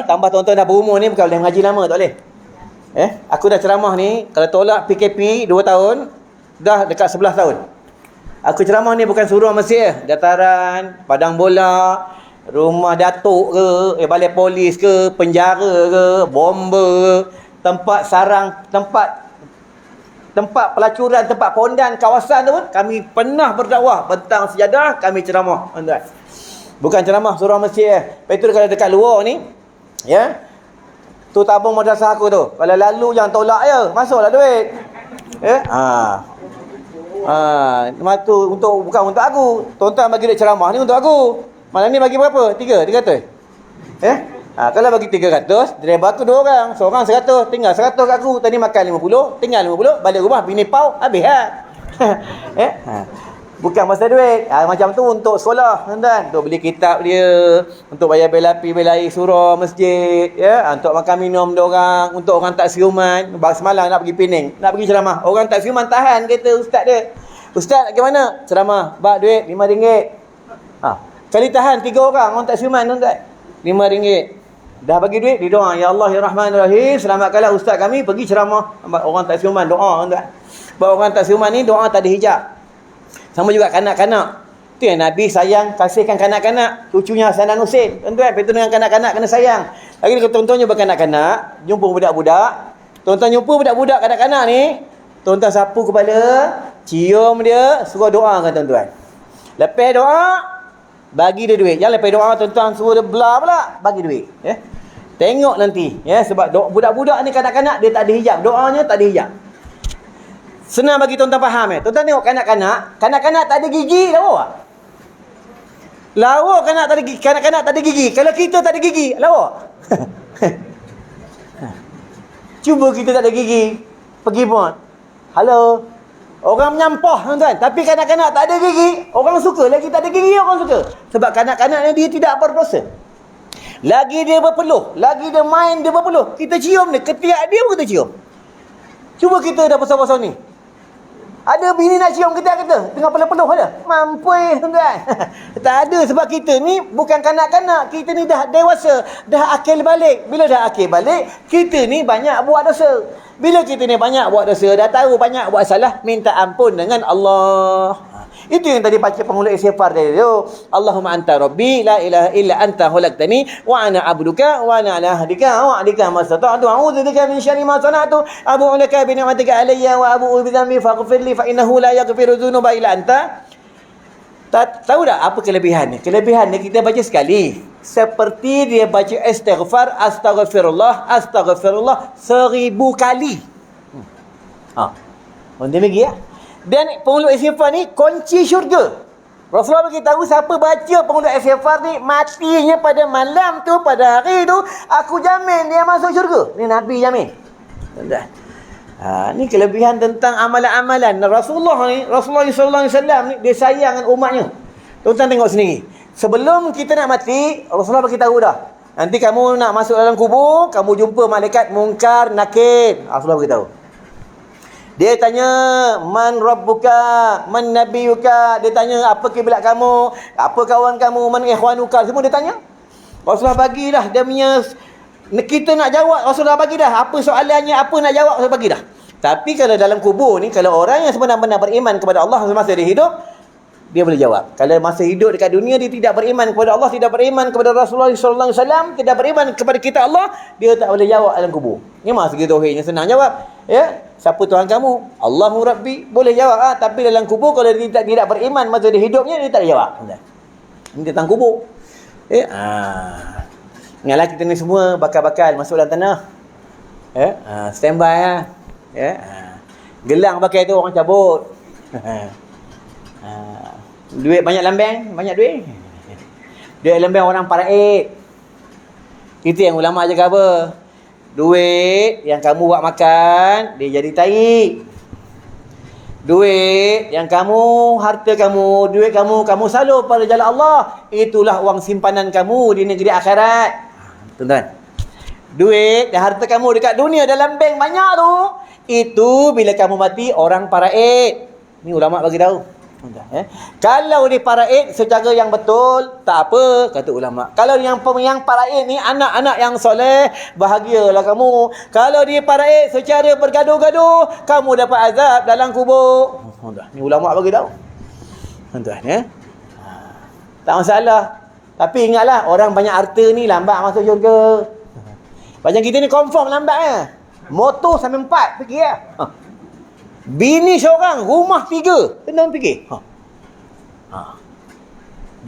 Tambah tuan-tuan dah berumur ni bukan boleh mengaji lama, tak boleh. Aku dah ceramah ni, kalau tolak PKP 2 tahun, dah dekat 11 tahun. Aku ceramah ni bukan surau masjid, dataran, padang bola, rumah datuk ke, balai polis ke, penjara ke, bomba, tempat sarang, tempat pelacuran, tempat pondan, kawasan tu pun kami pernah berdakwah, bentang sejadah kami ceramah, tuan-tuan. Bukan ceramah surau masjid. Lepas tu kalau dekat luar ni, ya, tu tabung madrasah aku tu. Kalau lalu jangan tolak je, masuklah duit. Ya, lepas tu bukan untuk aku. Tuan-tuan bagi duit ceramah ni untuk aku. Malam ni bagi berapa? 300. Ya? Kalau bagi 300, driver aku 2 orang. Seorang 100, tinggal 100 kat aku. Tadi makan 50, tinggal 50, balik rumah bini pau, habis ya? Bukan masa duit. Macam tu untuk sekolah, tuan-tuan. Untuk beli kitab dia, untuk bayar bil api, bil air surau masjid, ya, untuk makan minum dia orang, untuk orang tak siuman. Semalam nak pergi Penang, nak pergi ceramah. Orang tak siuman tahan kereta ustaz dia. Ustaz ke mana? Ceramah. Bak duit RM5. Kali tahan 3 orang tak siuman, tuan-tuan. RM5. Dah bagi duit, dia doa, ya Allah ya Rahman ya Rahim, selamatkanlah ustaz kami pergi ceramah. Orang tak siuman doa, tuan-tuan. Sebab orang tak siuman ni doa tak ada hijab. Sama juga kanak-kanak. Tu yang Nabi sayang, kasihkan kanak-kanak. Cucunya Hasan dan Husain. Tuan-tuan, itu dengan kanak-kanak kena sayang. Lagi kalau tuan-tuan jumpa kanak-kanak, jumpa budak-budak. Tuan-tuan jumpa budak-budak kanak-kanak ni, tuan-tuan sapu kepala, cium dia, suruh doakan tuan-tuan. Lepas doa, bagi dia duit. Jangan lepas doa tuan-tuan suruh dia belah pula, bagi duit. Ya. Tengok nanti. Ya, sebab budak-budak ni kanak-kanak, dia tak ada hijab. Doanya tak ada hijab. Senang bagi tuan-tuan faham. Tuan-tuan tengok kanak-kanak tak ada gigi, lawa. Lawa kanak-kanak tak ada gigi. Kalau kita tak ada gigi, lawa. Cuba kita tak ada gigi, pergi pun, halo, orang menyampah, tuan-tuan. Tapi kanak-kanak tak ada gigi, orang suka. Lagi tak ada gigi, orang suka. Sebab kanak-kanak ni dia tidak berdosa. Lagi dia berpeluh, lagi dia main, dia berpeluh, kita cium dia, ketiak dia pun kita cium. Cuba kita dah besar-besar ni, ada bini nak cium ketiak kita, tengah peluh-peluh ada. Mampu tuan-tuan. Tak ada, sebab kita ni bukan kanak-kanak. Kita ni dah dewasa, dah akil balik. Bila dah akil balik, kita ni banyak buat dosa. Bila kita ni banyak buat dosa, dah tahu banyak buat salah, minta ampun dengan Allah. Itu yang tadi baca penghulu istighfar tadi tu. Allahumma anta rabbi la ilaha illa anta khalaqtani wa ana abduka wa ana ala ahdika wa ahdika mastata'tu a'udzu bika min syarri ma sana'tu abu'u laka bi ni'matika alayya wa abu'u bi dhanbi faghfir li fa innahu la yaghfiru dzunuba illa anta. Tahu tak apa kelebihannya? Kelebihannya kita baca sekali, seperti dia baca istighfar astaghfirullah 1000 kali. Untuk lagi ya. Dan penghulu istighfar ni kunci syurga. Rasulullah beritahu siapa baca penghulu istighfar ni, matinya pada malam tu, pada hari tu, aku jamin dia masuk syurga. Ni Nabi jamin. Ni kelebihan tentang amalan-amalan Rasulullah sallallahu alaihi wasallam ni, dia sayang dengan umatnya. Tuan-tuan tengok sendiri. Sebelum kita nak mati, Rasulullah beritahu dah, nanti kamu nak masuk dalam kubur, kamu jumpa malaikat Munkar Nakir. Rasulullah beritahu. Dia tanya, man rabbuka, man nabiyuka. Dia tanya, apa kiblat kamu, apa kawan kamu, man ikhwanuka. Semua dia tanya. Rasulullah bagi dah dia punya. Kita nak jawab, Rasulullah bagi dah. Apa soalannya, apa nak jawab, Rasulullah bagi dah. Tapi kalau dalam kubur ni, kalau orang yang sebenar-benar beriman kepada Allah semasa dia hidup, dia boleh jawab. Kalau masa hidup dekat dunia, dia tidak beriman kepada Allah, tidak beriman kepada Rasulullah SAW, tidak beriman kepada kita Allah, dia tak boleh jawab dalam kubur. Ni masa segi tauhidnya senang jawab. Ya, siapa Tuhan kamu? Allahu Rabbi. Boleh jawab. Tapi dalam kubur, kalau dia tidak beriman masa dia hidupnya, dia tak boleh jawab. Ini tentang kubur. Ingatlah kita ni semua bakal-bakal masuk dalam tanah. Standby lah. Gelang pakai tu orang cabut. Duit banyak lambang, banyak duit. Duit lambang orang paraid. Itu yang ulama cakap apa? Duit yang kamu buat makan, dia jadi tai. Duit yang kamu, harta kamu, duit kamu salur pada jalan Allah, itulah wang simpanan kamu di negeri akhirat. Tuan-tuan, duit dan harta kamu dekat dunia dalam bank banyak tu, itu bila kamu mati orang paraid. Ni ulama bagi tahu. Kalau di paraid secara yang betul, tak apa, kata ulama. Kalau yang paraid ni anak-anak yang soleh, bahagialah kamu. Kalau di paraid secara bergaduh-gaduh, kamu dapat azab dalam kubur. Ni ulama bagi tahu. Tuan-tuan, tak masalah. Tapi ingatlah, orang banyak harta ni lambat masuk syurga. Macam kita ni confirm lambat. Motor sampai 4, fikir lah. Bini seorang, rumah 3. Tenang fikir.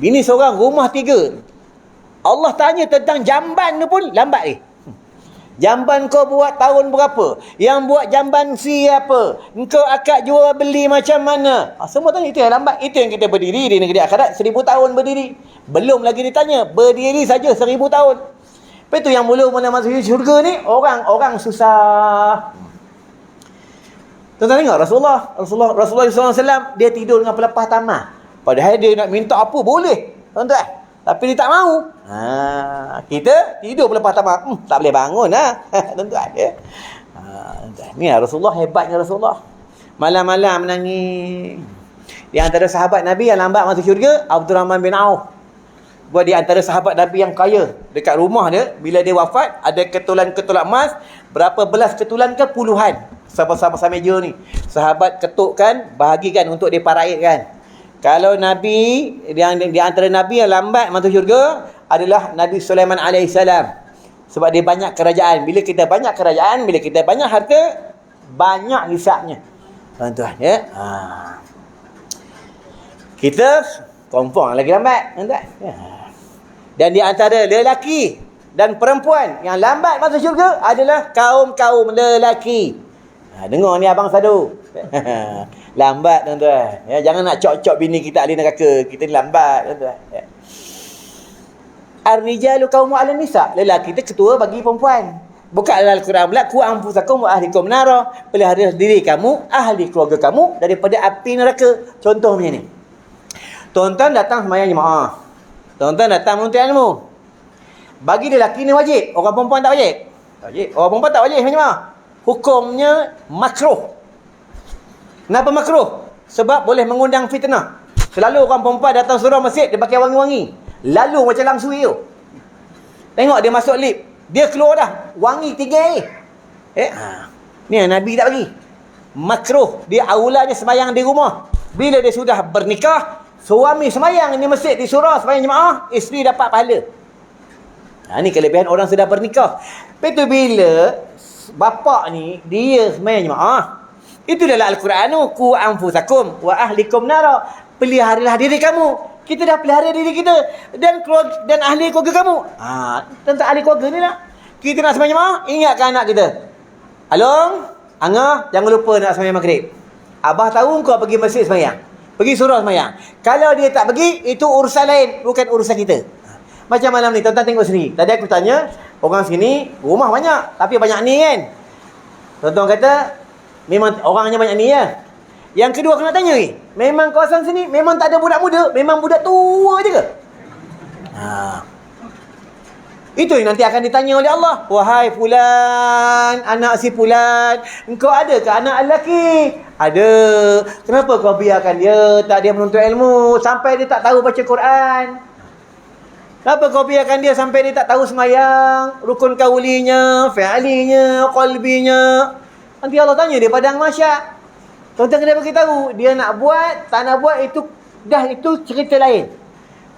Bini seorang, rumah 3. Allah tanya tentang jamban tu pun lambat ni. Jamban kau buat tahun berapa? Yang buat jamban siapa? Engkau akad jual beli macam mana? Semua tanya, itu yang lambat. Itu yang kita berdiri di negeri akhirat 1000 tahun berdiri. Belum lagi ditanya, berdiri saja 1000 tahun. Lepas tu yang mula-mula masuk syurga ni, orang-orang susah. Tuan-tuan tengok Rasulullah SAW, dia tidur dengan pelepah tamah. Padahal dia nak minta apa, boleh. Tuan-tuan. Tapi dia tak mau. Kita tidur pelepah tamah. Tak boleh bangun lah. Tuan-tuan. Ya. Ni Rasulullah, hebatnya Rasulullah. Malam-malam menangis. Di antara sahabat Nabi yang lambat masuk syurga, Abdurrahman bin Auf. Buat di antara sahabat Nabi yang kaya. Dekat rumah dia, bila dia wafat, ada ketulan-ketulan emas. Berapa belas ketulan ke puluhan. Sahabat-sahabat meja ni. Sahabat ketukkan, bahagikan untuk dia paraitkan. Kalau Nabi, di antara Nabi yang lambat masuk syurga adalah Nabi Sulaiman AS. Sebab dia banyak kerajaan. Bila kita banyak kerajaan, bila kita banyak harta, banyak hisapnya. Tuan-tuan, ya. Kita confirm lagi lambat. Tuan-tuan. Ya. Dan di antara lelaki dan perempuan yang lambat masuk syurga adalah kaum-kaum lelaki. Dengar ni abang Sadu. Lambat tuan-tuan. Ya, jangan nak cok-cok bini kita ahli neraka. Kita ni lambat tuan-tuan. Ya. Ar-rijalu qawmu 'alan nisa. Lelaki tu ketua bagi perempuan. Buka dalam Al-Quran pula, ku anfusakum wa ahlikum nara. Pelihara diri kamu, ahli keluarga kamu daripada api neraka. Contoh macam ni. Tuan-tuan datang sembahyang jemaah. Tuan-tuan datang menuntut ilmu. Bagi lelaki ni wajib, orang perempuan tak wajib. Wajib. Orang perempuan tak wajib sembahyang jemaah. Hukumnya makruh. Kenapa makruh? Sebab boleh mengundang fitnah. Selalu orang perempuan datang surau masjid, dia pakai wangi-wangi. Lalu macam langsui tu. Tengok dia masuk lift, dia keluar dah, wangi 3 air. Ni yang Nabi tak bagi. Makruh. Dia aulanya sembahyang di rumah. Bila dia sudah bernikah, suami sembahyang di masjid, di surau sembahyang jemaah, isteri dapat pahala. Ni kelebihan orang sudah bernikah. Lepas tu bila bapak ni, dia sembahyang jemaah, itu dalam Al-Quran tu, ku anfusakum wa ahlikum nara. Peliharalah diri kamu. Kita dah pelihara diri kita dan keluarga, dan ahli keluarga kamu. Tentang ahli keluarga ni lah. Kita nak sembahyang jemaah, ingatkan anak kita. Along, Angah, jangan lupa nak sembahyang maghrib. Abah tahu kau pergi masjid sembahyang. Pergi surau sembahyang. Kalau dia tak pergi, itu urusan lain, bukan urusan kita. Macam malam ni, tuan-tuan tengok sini. Tadi aku tanya, orang sini, rumah banyak, tapi banyak ni kan. Tuan-tuan kata, memang orangnya banyak ni ya. Yang kedua kena tanya ni, memang kawasan sini memang tak ada budak muda, memang budak tua je ke? Itu yang nanti akan ditanya oleh Allah. Wahai fulan, anak si fulan, engkau ada ke anak lelaki? Ada. Kenapa kau biarkan dia tak dia menuntut ilmu sampai dia tak tahu baca Quran? Kenapa kau biarkan dia sampai dia tak tahu semayang, rukun kaulinya, fi'alinya, qalbinya? Nanti Allah tanya dia padang mahsyar. Tuan-tuan kena beritahu, dia nak buat, tak nak buat, itu cerita lain.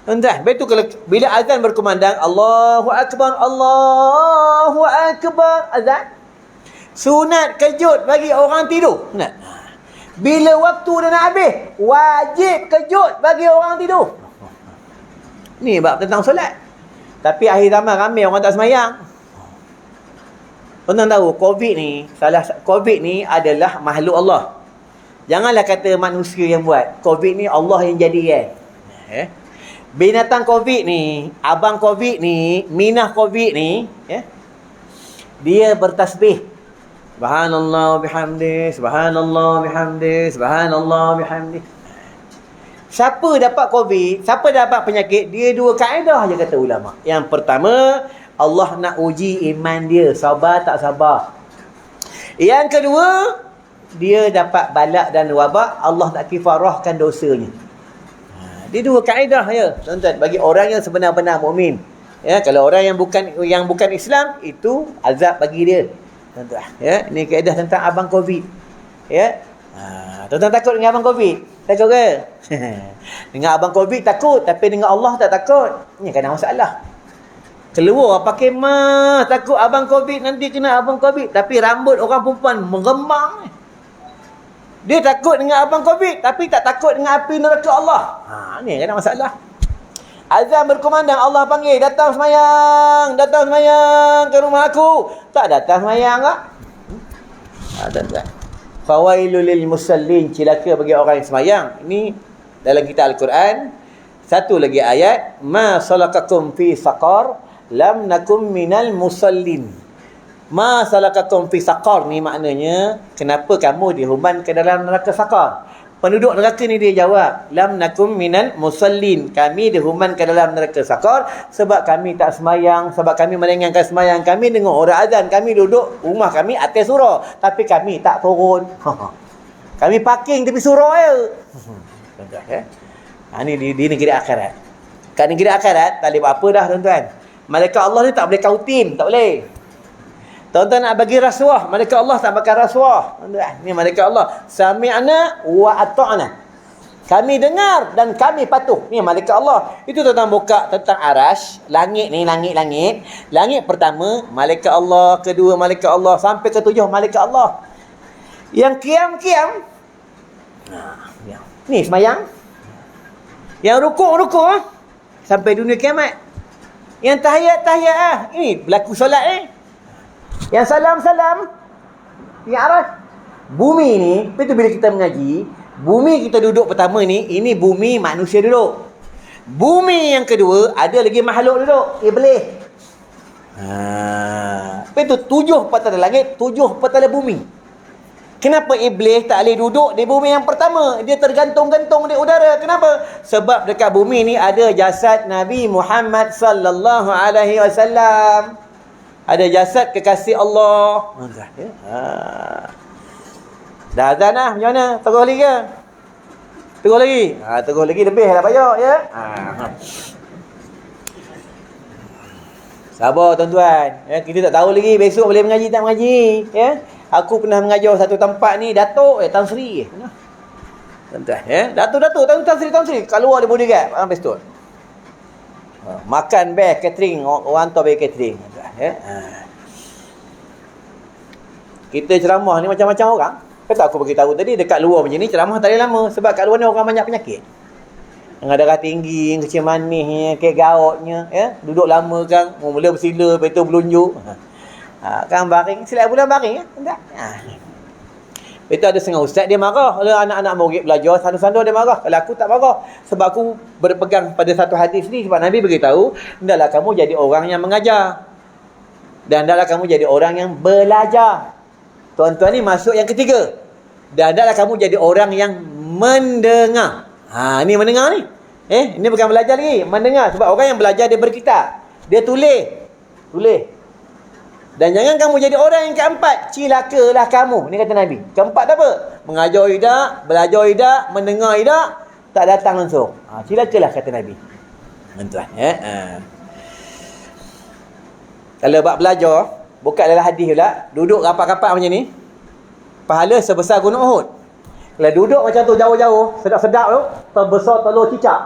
Tuan-tuan, betul kalau bila azan berkumandang, Allahu Akbar, Allahu Akbar, azan. Sunat kejut bagi orang tidur. Sunat. Bila waktu dah nak habis, wajib kejut bagi orang tidur. Ni bab tentang solat. Tapi akhir zaman ramai orang tak semayang. Tuan-tuan tahu, COVID ni adalah makhluk Allah. Janganlah kata manusia yang buat. COVID ni Allah yang jadikan. Binatang COVID ni, abang COVID ni, minah COVID ni, dia bertasbih. Subhanallah bihamdi, subhanallah bihamdi, subhanallah bihamdi. Siapa dapat COVID, siapa dapat penyakit, dia 2 kaedah je kata ulama. Yang pertama, Allah nak uji iman dia, sabar tak sabar. Yang kedua, dia dapat balak dan wabak, Allah nak kifarahkan dosanya. Dia 2 kaedah ya, tuan-tuan, bagi orang yang sebenar-benar mukmin. Ya, kalau orang yang bukan Islam, itu azab bagi dia. Tuan-tuan, ya, ini kaedah tentang abang COVID. Ya. Tuan-tuan takut dengan abang COVID? Takut ke? Dengan abang COVID takut, tapi dengan Allah tak takut. Ini kan masalah. Keluar pakai mask, takut abang COVID nanti kena abang COVID, tapi rambut orang perempuan mengembang. Dia takut dengan abang COVID, tapi tak takut dengan api neraka Allah. Ni kan masalah. Azan berkumandang, Allah panggil, datang semayang ke rumah aku. Tak datang semayang tak? Tak. Fawailul lil musallin, cilaka bagi orang yang semayang. Ini dalam kitab Al-Quran. Satu lagi ayat, ma salakakum fi saqar lam nakum minal musallin. Ma salakakum fi saqar ni maknanya, kenapa kamu dihumban ke dalam neraka saqar? Penduduk neraka ni dia jawab, lam nakum minal musallin, kami dihumban ke dalam neraka saqar sebab kami tak semayang, sebab kami melengangkan semayang. Kami dengar orang azan, kami duduk rumah kami atas surau, tapi kami tak turun. Kami parking tepi surau je. Ni di negeri akhirat. Kat negeri akhirat tak boleh buat apa dah tuan-tuan. Malaikat Allah ni tak boleh kautim, tak boleh. Tuan-tuan nak bagi rasuah, malaikat Allah tak bakal rasuah. Ni malaikat Allah, sami'na wa ata'na. Kami dengar dan kami patuh. Ni malaikat Allah. Itu tuan-tuan buka tentang arash, langit ni, langit. Langit pertama malaikat Allah, kedua malaikat Allah, sampai ketujuh malaikat Allah. Yang kiam. Ni semayang. Yang rukuk sampai dunia kiamat. Yang tahiyat ini berlaku solat ni. Yang salam yang arah bumi ni. Itu bila kita mengaji, bumi kita duduk pertama ni, ini bumi manusia duduk. Bumi yang kedua ada lagi makhluk duduk, iblis. Itu 7 petala langit, 7 petala bumi. Kenapa iblis tak boleh duduk di bumi yang pertama? Dia tergantung-gantung di udara. Kenapa? Sebab dekat bumi ni ada jasad Nabi Muhammad sallallahu alaihi wasallam. Ada jasad kekasih Allah. Dah azan dah, macam mana? Terus lagi ke? Terus lagi? Terus lagi lebih dah payah ya. Sabar tuan-tuan. Kita tak tahu lagi besok boleh mengaji tak mengaji, ya. Aku pernah mengajar satu tempat ni, Datuk Tan Sri. Tuan-tuan, ya. Datuk Tan Sri keluar di bodyguard orang pistol. Makan beg catering, orang hantar beg catering. Ya. Kita ceramah ni macam-macam orang. Kata aku beritahu tadi, dekat luar macam ni ceramah tak ada lama. Sebab kat luar ni orang banyak penyakit. Yang ada darah tinggi, yang kecil manisnya, kek gautnya, ya. Duduk lama kan, mula bersila, lepas tu berlunjuk. Kan baring, silap bulan baring, ya. Tak. Lepas tu ada setengah ustaz dia marah. Kalau anak-anak murid belajar sandu-sandu dia marah. Kalau aku tak marah. Sebab aku berpegang pada satu hadis ni. Sebab Nabi beritahu, hendaklah kamu jadi orang yang mengajar. Dan hendaklah kamu jadi orang yang belajar. Tuan-tuan ni masuk yang ketiga. Dan hendaklah kamu jadi orang yang mendengar. Ni mendengar ni. Ini bukan belajar lagi. Mendengar. Sebab orang yang belajar dia berkitab. Dia tulis. Dan jangan kamu jadi orang yang keempat. Cilakalah kamu. Ni kata Nabi. Keempat apa? Mengajar tidak, belajar tidak, mendengar tidak, tak datang langsung. Cilakalah kata Nabi. Tuan-tuan. Kalau buat belajar, buka dalam hadis pula, duduk rapat-rapat macam ni, pahala sebesar gunung Uhud. Kalau duduk macam tu jauh-jauh, sedap-sedap tu, terbesar telur cicak.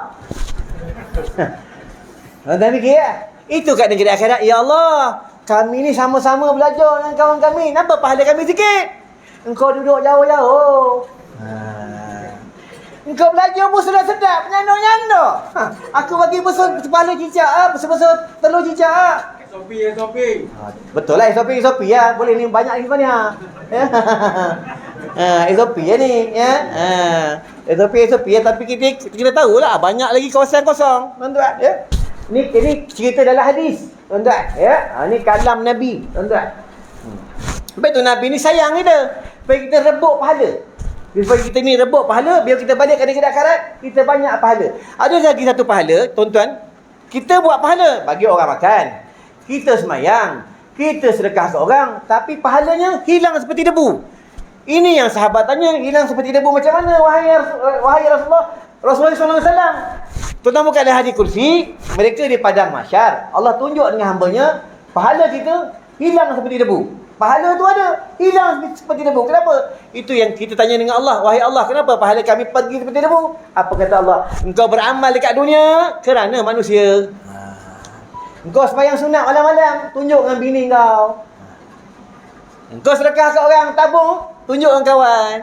Tuan-tuan fikir lah. Itu kat negeri akhirat. Ya Allah, kami ni sama-sama belajar dengan kawan kami. Kenapa pahala kami sikit? Engkau duduk jauh-jauh. Engkau belajar pun sedap-sedap. Nyandok-nyandok. Aku bagi besar pahala cicak. Besar-besar telur cicak. SOP. Betul lah SOP ya. Boleh ni banyak lagi sebenarnya. SOP ya ni. SOP ya. Tapi kita tahulah banyak lagi kawasan kosong. Tuan-tuan. Ya. Ni cerita dalam hadis. Tuan-tuan, ya. Ni kalam Nabi, tuan-tuan. Lepas tu Nabi ni sayang kita. Supaya kita rebut pahala. Supaya kita ni rebut pahala, biar kita balik ke negeri akhirat, kita banyak pahala. Ada lagi satu pahala, tuan-tuan. Kita buat pahala, bagi orang makan. Kita semayang, kita sedekah ke orang, tapi pahalanya hilang seperti debu. Ini yang sahabat tanya, hilang seperti debu macam mana wahai Rasulullah SAW. Tuan-tuan bukan ada hadis kursi, mereka di padang mahsyar. Allah tunjuk dengan hambanya, pahala kita hilang seperti debu. Pahala tu ada, hilang seperti debu. Kenapa? Itu yang kita tanya dengan Allah. Wahai Allah, kenapa pahala kami pergi seperti debu? Apa kata Allah? Engkau beramal dekat dunia kerana manusia. Engkau sembahyang sunat malam-malam, tunjuk dengan bini kau. Engkau sedekah kat orang, tabung, tunjuk dengan kawan.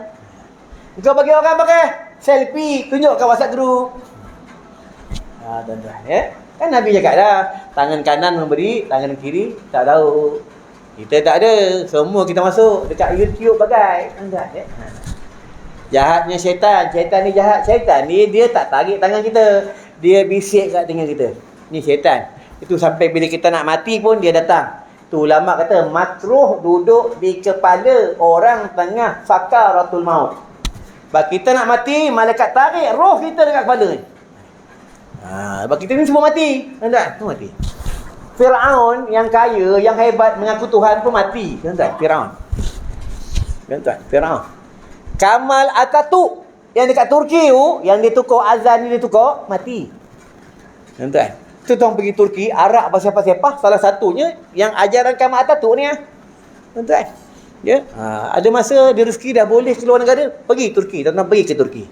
Engkau bagi orang pakai selfie, tunjuk kat WhatsApp group. Tuan-tuan, ya. Kan Nabi cakap dah, tangan kanan memberi, tangan kiri tak tahu. Kita tak ada, semua kita masuk dekat YouTube bagai. Tuan-tuan, ya. Jahatnya syaitan ni jahat. Syaitan ni dia tak tarik tangan kita, dia bisik kat telinga kita. Ni syaitan. Itu sampai bila kita nak mati pun dia datang. Tu ulama kata makruh duduk di kepala orang tengah sakaratul maut. Sebab kita nak mati, malaikat tarik roh kita dekat kepala ni. Sebab kita ni semua mati. Tuan-tuan, semua mati. Firaun yang kaya, yang hebat mengaku Tuhan pun mati. Tuan-tuan, Firaun. Kamal Atatürk yang dekat Turki tu, yang dia tukar azan ni, dia tukar, mati. Tuan-tuan, tu tuan pergi Turki, Arab pasal-pasal, salah satunya yang ajaran Kamal Atatürk ni. Tuan-tuan, ya, ada masa dia rezeki dah boleh keluar negara, pergi Turki, tuan-tuan pergi ke Turki.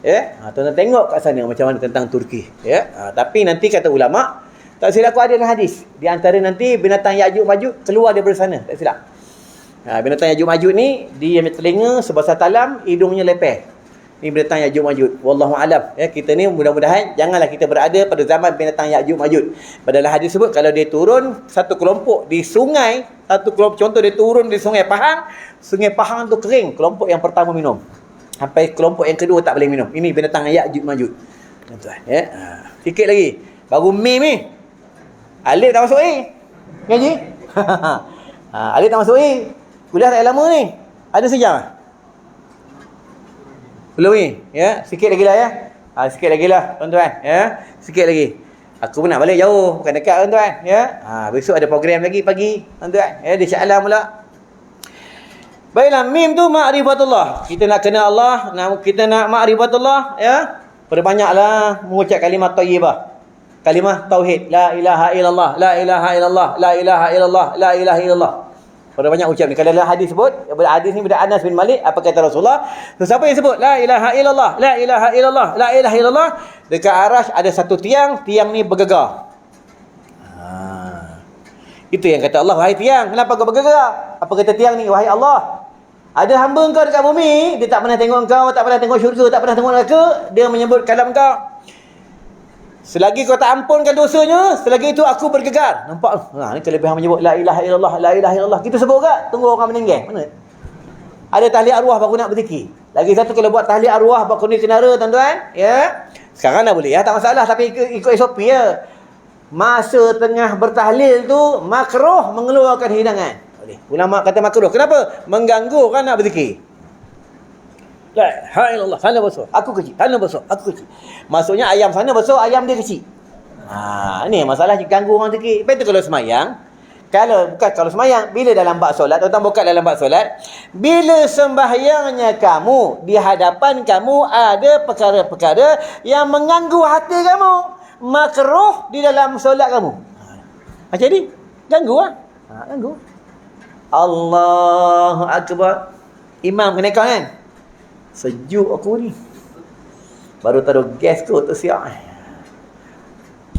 Ya, tuan-tuan tengok kat sana macam mana tentang Turki. Ya, tapi nanti kata ulama, tak silap aku ada dalam hadis, di antara nanti binatang Ya'juj Ma'juj keluar daripada sana, tak silap. Binatang Ya'juj Ma'juj ni, dia telinga sebesar talam, hidungnya lepeh. Ni binatang Ya'juj Ma'juj. Wallahu alam. Ya, kita ni mudah-mudahan janganlah kita berada pada zaman binatang Ya'juj Ma'juj. Dalam hadis sebut kalau dia turun satu kelompok di sungai, satu kelompok, contoh dia turun di Sungai Pahang, Sungai Pahang tu kering, kelompok yang pertama minum. Sampai kelompok yang kedua tak boleh minum. Ini binatang Ya'juj Ma'juj. Tuan-tuan, ya. Sikit lagi. Baru mim ni. Alif tak masuk Ngaji? Alif tak masuk Kuliah tak lama ni. Ada sejam. Belum ni, ya. Sikit lagi lah, ya. Sikit lagi lah, tuan-tuan, ya. Sikit lagi. Aku pun nak balik jauh, bukan dekat, tuan-tuan, ya. Besok ada program lagi pagi, tuan-tuan, ya. Di Shah Alam pula. Baiklah, mim tu ma'rifatullah. Kita nak kenal Allah, kita nak ma'rifatullah, ya. Perbanyaklah mengucap kalimah thayyibah. Kalimah tauhid, la ilaha illallah, la ilaha illallah, la ilaha illallah, la ilaha illallah. Pada banyak ucap ni. Kalau dalam hadis sebut, hadis ni daripada Anas bin Malik, apa kata Rasulullah? So, siapa yang sebut la ilaha illallah, la ilaha illallah, la ilaha illallah, dekat Arash ada satu tiang ni bergegar. Itu yang kata Allah, wahai tiang, kenapa kau bergegar? Apa kata tiang ni? Wahai Allah, ada hamba engkau dekat bumi, dia tak pernah tengok engkau, tak pernah tengok syurga, tak pernah tengok neraka, dia menyebut kalam engkau. Selagi kau tak ampunkan dosanya, selagi itu aku bergegar. Nampak? Ni kelebihan menyebut la ilaha illallah, la ilaha illallah. Kita sebut tak? Tunggu orang meninggal. Mana? Ada tahlil arwah baru nak berzikir. Lagi satu kalau buat tahlil arwah baru kena kenara, tuan-tuan, ya. Sekarang dah boleh, ya, tak masalah, tapi ikut SOP, ya. Masa tengah bertahlil tu makruh mengeluarkan hidangan. Boleh. Ulama kata makruh. Kenapa? Mengganggu kan nak berzikir. La ilaha illallah, sana besar, aku kecil, sana besar, aku kecil. Maksudnya ayam sana besar, ayam dia kecil. Ni masalah ganggu orang sikit. Lepas tu kalau semayang, kalau semayang, bila dalam bab solat, tuan-tuan buka dalam bab solat, bila sembahyangnya kamu, di hadapan kamu ada perkara-perkara yang mengganggu hati kamu, makruh di dalam solat kamu. Macam ni, ganggu lah. Ganggu. Allahu Akbar. Imam kena kan? Sejuk aku ni. Baru taruh gas tu siap.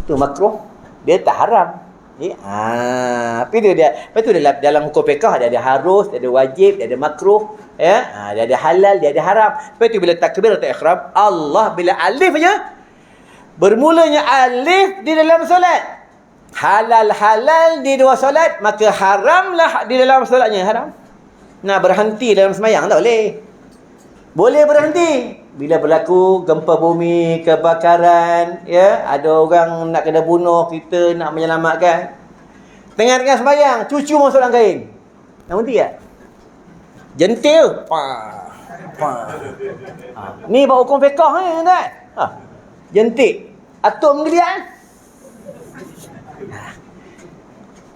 Tu makruh. Dia tak haram. Tapi lepas tu dalam hukum fiqh dia ada harus, dia ada wajib, dia ada makruh, ya. Dia ada halal, dia ada haram. Lepas tu bila takbiratul ihram, Allah bila alif aja, bermulanya alif di dalam solat. Halal di dua solat, maka haramlah di dalam solatnya. Haram. Nak berhenti dalam sembahyang tak boleh. Boleh berhenti bila berlaku gempa bumi, kebakaran, ya, ada orang nak kena bunuh, kita nak menyelamatkan. Tengah-tengah sembahyang, cucu masuk dalam kain. Nak berhenti tak? Jentil. Ni buat hukum fiqh ni, tak? Jentik. Atuk menggeliat.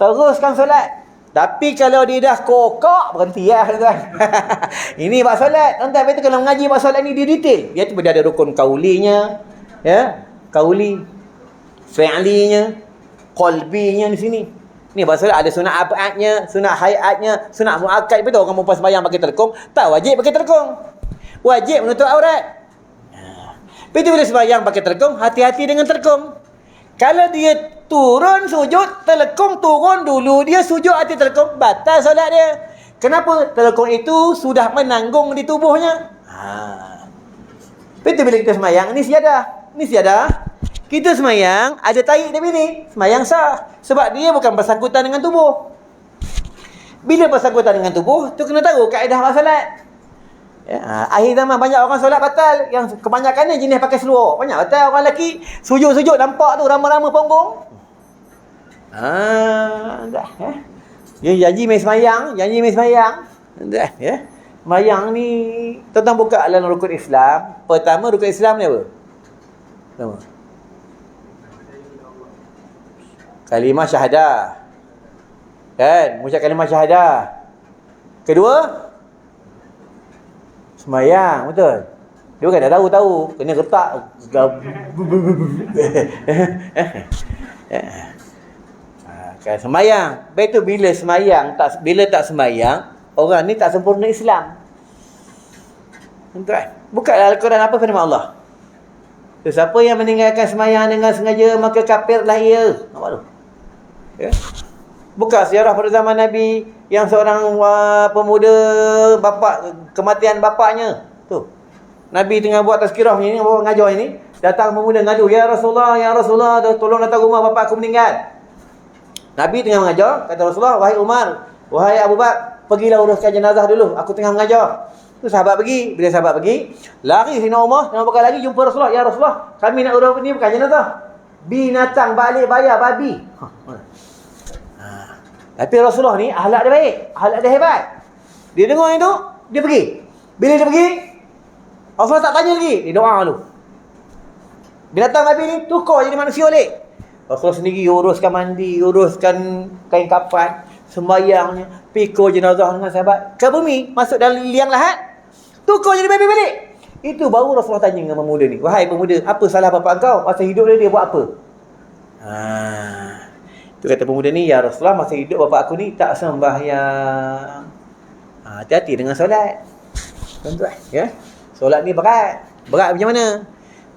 Teruskan solat. Tapi kalau dia dah kokok, berhenti lah, tuan. Ini bab solat. Tuan-tuan, betul kalau mengaji bab solat ni dia detail. Dia tu ada rukun kaulinya, ya, kauli, fi'linya, qalbinya di sini. Ni bab solat ada sunat abadnya, sunat hayatnya, sunat muakkad. Betul orang perempuan sembahyang pakai telekung, tak wajib pakai telekung. Wajib menutup aurat. Betul bila sembahyang pakai telekung, hati-hati dengan telekung. Kalau dia turun sujud, telekung turun dulu, dia sujud hati telekung, batal solat dia. Kenapa? Telekung itu sudah menanggung di tubuhnya. Betul bila kita sembahyang, ni siadah. Kita semayang, ada tahi Nabi ni, semayang sah. Sebab dia bukan bersangkutan dengan tubuh. Bila bersangkutan dengan tubuh, tu kena tahu kaedah orang solat. Ya, akhir zaman banyak orang solat batal. Yang kebanyakannya jenis pakai seluar. Banyak batal orang lelaki. Sujud-sujud nampak tu rama-rama punggung. Dah. Dia janji main semayang. Dah, ya. Semayang ni, tuan-tuan buka dalam rukun Islam. Pertama, rukun Islam ni apa? Pertama. Kalimah syahadah. Kan? Mengucap kalimah syahadah. Kedua, semayang. Betul? Dia bukan dah tahu. Kena retak. Kan semayang. Lepas tu bila tak semayang, orang ni tak sempurna Islam. Betul? Buka Al-Quran apa firman Allah? Siapa yang meninggalkan semayang dengan sengaja, maka kafirlah ia. Nampak tu? Ya. Buka sejarah pada zaman Nabi yang seorang pemuda kematian bapaknya. Tu. Nabi tengah buat tazkirah ni, bawa ngajar ini, datang pemuda ngadu, ya Rasulullah, tolong datang rumah bapak aku meninggal. Nabi tengah mengajar, kata Rasulullah, wahai Umar, wahai Abu Bakar, pergilah uruskan jenazah dulu, aku tengah mengajar. Tu sahabat pergi, bila sahabat pergi, lari Sayyidina Umar, yang bakal lagi jumpa Rasulullah, ya Rasulullah, kami nak urus ni bukan jenazah. Binatang balik bayar babi. Tapi Rasulullah ni ahlak dia baik, ahlak dia hebat. Dia dengar itu, dia pergi. Bila dia pergi, Rasulullah tak tanya lagi, dia doa dulu. Binatang babi ni tukar jadi manusia balik. Rasulullah sendiri uruskan mandi, uruskan kain kafan, sembahyangnya, pikul jenazah dengan sahabat ke bumi, masuk dalam liang lahat, tukar jadi babi balik. Itu baru Rasulullah tanya dengan pemuda ni, wahai pemuda, apa salah bapak kau? Masa hidup dia buat apa? Tu kata pemuda ni, ya Rasulullah, masa hidup bapak aku ni tak sembahyang. Hati-hati dengan solat. Tuan-tuan, ya. Solat ni berat. Berat macam mana?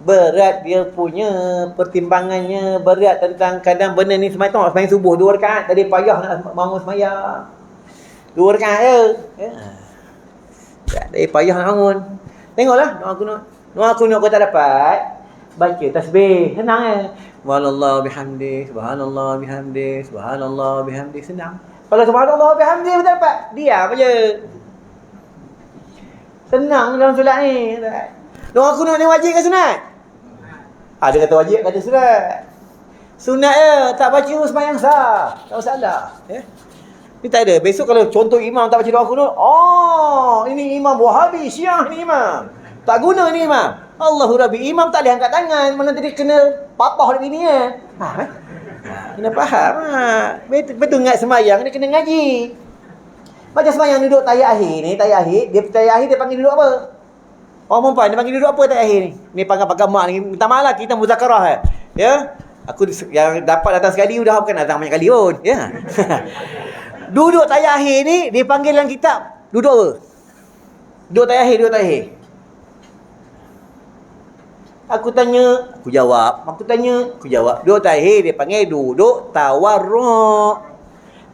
Berat dia punya pertimbangannya, berat tentang kadang benda ni sembahyang subuh 2 rakaat, tadi payah nak bangun sembahyang. 2 rakaat je. Ya. Tadi payah nak bangun. Tengoklah doa kunut kau tak dapat, baca tasbih, senang Subhanallah bihamdi, subhanallah bihamdi, subhanallah bihamdi, senang. Kalau subhanallah bihamdi tak dapat, diam aja. Senang dalam solat ni. Doa kunut ni wajib ke sunat? Ada kata wajib, kata sunat. Sunat je, tak baca sembahyang sah. Tak masalah, ya. Ni tak ada. Besok kalau contoh imam tak baca doa kunut, ini imam Wahabi, Syiah ni imam. Tak guna ni imam. Allahu Rabbi, imam tak boleh angkat tangan, mana tadi kena papah dekat ni kena faham. Betul ingat semayang ni kena ngaji. Macam semayang duduk tayat akhir ni, tayat akhir dia panggil duduk apa? Orang perempuan dia panggil duduk apa tayat akhir ni? Ni pakai mak ni, minta maaf lah, kita muzakarah ya. Aku yang dapat datang sekali dah bukan datang banyak kali pun, ya. Duduk tayat akhir ni dipanggil dalam kitab duduk apa? Duduk tayat akhir. Aku tanya, aku jawab. Aku tanya, aku jawab. Duduk tayat dia panggil duduk tawarruk.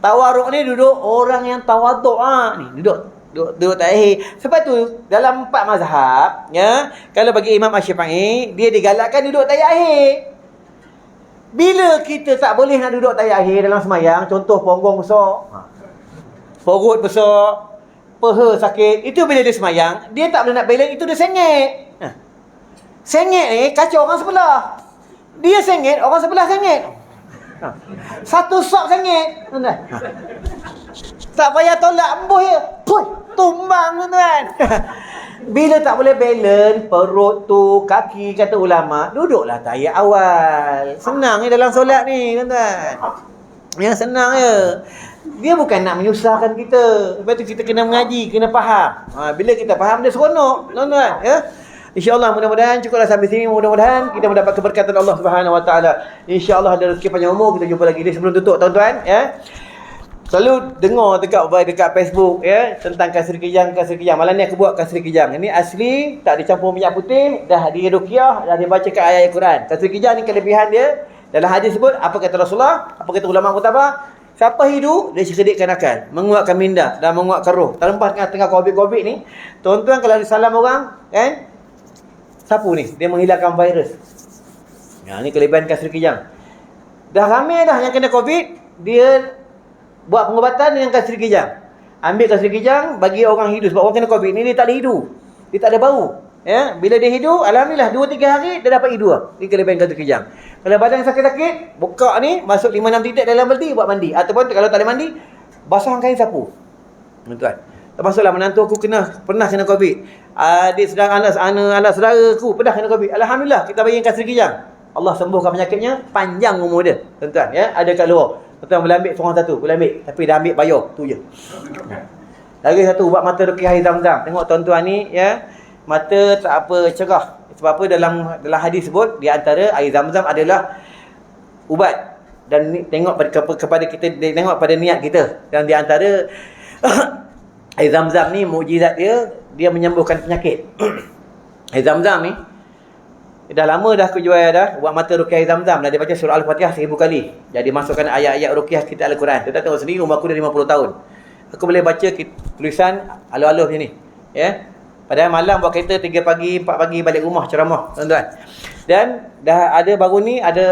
Tawarruk ni duduk orang yang tawaduk ni duduk tayat. Sebab tu dalam 4 mazhab, ya, kalau bagi Imam Asy-Syafi'i, dia digalakkan duduk tayat akhir. Bila kita tak boleh nak duduk tayat akhir dalam semayang, contoh punggung besar, perut besar, peha sakit, itu bila dia semayang, dia tak boleh nak balance, itu dia sengit. Sengit ni kacau orang sebelah. Dia sengit, orang sebelah sengit. Satu sok sengit. Tak payah tolak, embuh je. Tumbang tuan-tuan. Bila tak boleh balance, perut tu, kaki, kata ulama, duduklah tayat awal. Senang ni dalam solat ni tuan-tuan. Yang senang je. Dia bukan nak menyusahkan kita. Lepas tu kita kena mengaji, kena faham. Bila kita faham, dia seronok tuan-tuan, ya. InsyaAllah mudah-mudahan cukuplah sampai sini. Mudah-mudahan kita mendapat keberkatan Allah Subhanahu Wa Taala. InsyaAllah ada rezeki panjang umur. Kita jumpa lagi. Dia sebelum tutup tuan-tuan, ya. Selalu dengar dekat Facebook, ya, tentang kasri kejang. Malam ni aku buat kasri kejang. Ini asli, tak dicampur minyak putih, dah diruqyah, dah dibacakan ayat Quran. Kasri kejang ni kelebihan dia. Dalam hadis sebut, apa kata Rasulullah, apa kata ulama mutabak, siapa hidup, dia sedikkan akal, menguatkan minda dan menguatkan roh. Terlepas tengah COVID ni, tuan-tuan kalau disalam orang, kan, sapu ni, dia menghilangkan virus. Ni kelebihan kasri kijang. Dah ramai dah yang kena COVID, dia buat pengobatan dengan kasri kijang. Ambil kasri kijang, bagi orang hidu. Sebab orang kena COVID ni, dia tak ada hidu. Dia tak ada bau. Ya, bila dia hidu, alhamdulillah 2-3 hari dia dapat hidu lah. Ini kelebihan kasri kijang. Kalau badan sakit-sakit, buka ni, masuk 5-6 titik dalam belti, buat mandi. Ataupun kalau tak boleh mandi, basah kain sapu. Tuan. Termasuklah menantu aku pernah kena COVID. Adik saudara anak saudara aku pernah kena COVID. Alhamdulillah, kita bagi kasri kijang. Allah sembuhkan penyakitnya, panjang umur dia. Tuan-tuan, ya, ada kat luar. Tuan-tuan boleh ambil seorang satu, boleh ambil. Tapi dah ambil bayar, tu je. Lagi satu, ubat mata ruqyah air Zam-Zam. Tengok tuan-tuan ni, ya, mata tak apa cerah. Sebab apa dalam hadis sebut, di antara air Zam-Zam adalah ubat. Dan tengok kepada kita, tengok pada niat kita. Dan di antara air Zam-Zam ni, mukjizat dia menyembuhkan penyakit. Air Zam-Zam ni, dah lama dah aku jual dah buat mata ruqyah Zam-Zam. Dah dia baca surah Al-Fatihah 1000 kali. Jadi masukkan ayat-ayat ruqyah kita Al-Quran. Kita tengok sendiri, umur aku dah 50 tahun. Aku boleh baca tulisan aluf-aluf macam ni. Ya. Padahal malam buat kereta 3 pagi, 4 pagi balik rumah ceramah, tuan-tuan. Dan dah ada baru ni ada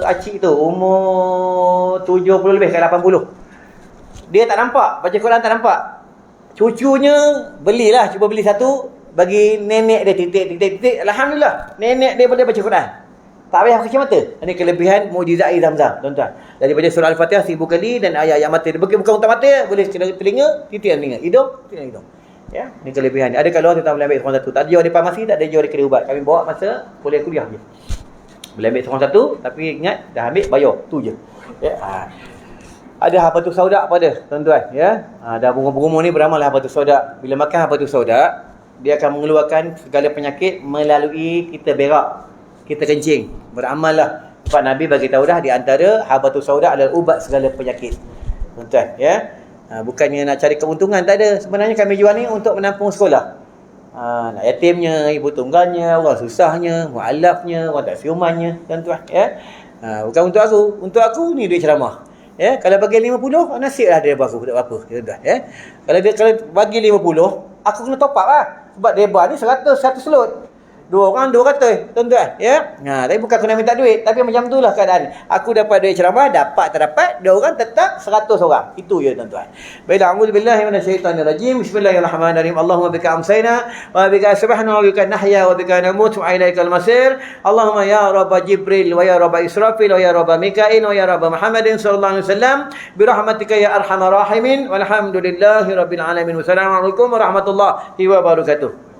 acik tu umur 70 lebih ke 80. Dia tak nampak, baca Quran tak nampak. Cucunya belilah, cuba beli satu bagi nenek dia titik. Alhamdulillah, nenek dia boleh baca Quran. Tak payah kecil mata. Ini kelebihan mukjizat air Zam-Zam, tuan-tuan. Dari baca surah Al-Fatihah 1000 kali dan ayat-ayat mata dia. Bukan untuk mata, boleh telinga, titik telinga, hidung, titik hidung. Ya, ini kelebihan. Ada kalau tuan-tuan boleh ambil seorang satu. Tak ada jual di farmasi, tak ada jual di kedai ubat. Kami bawa masa kuliah je. Boleh ambil seorang satu, tapi ingat dah ambil bayar, tu je. Ya. Ada habatus sauda pada, tuan-tuan, ya. Dah berumur ni beramal habatus sauda. Bila makan habatus sauda, dia akan mengeluarkan segala penyakit melalui kita berak, kita kencing. Beramallah. Sebab Nabi bagi tahu dah di antara habatus sauda adalah ubat segala penyakit. Tuan-tuan, ya. Bukannya nak cari keuntungan, tak ada. Sebenarnya kami jual ni untuk menampung sekolah. Nak yatimnya, ibu tunggalnya, orang susahnya, mualafnya, orang tak siumannya, tuan-tuan, ya. Bukan untuk aku. Untuk aku ni duit ceramah. Ya, kalau bagi 50, nasiblah dia aku, tak apa, tuan-tuan, ya. Kalau bagi 50, aku kena top up lah. Sebab debar ni 100 slot. 2 orang 200, tuan-tuan, ya. Tapi bukan aku nak minta duit, tapi macam itulah keadaan. Aku dapat duit ceramah, dapat tak dapat, 2 orang tetap 100 orang. Itu je, tuan-tuan. Baiklah, a'udzubillahi minasyaitonirrajim. Bismillahirrahmanirrahim. Allahumma bika amsayna wa bika asbahna wa bika nahya wa bika namut wa ilaikal masir. Allahumma ya rabb Jibril wa ya rabb Israfil wa ya rabb Mikail wa ya rabb Muhammadin sallallahu alaihi wasallam bi rahmatika ya arhamar rahimin walhamdulillahi rabbil alamin. Wassalamualaikum warahmatullahi wabarakatuh.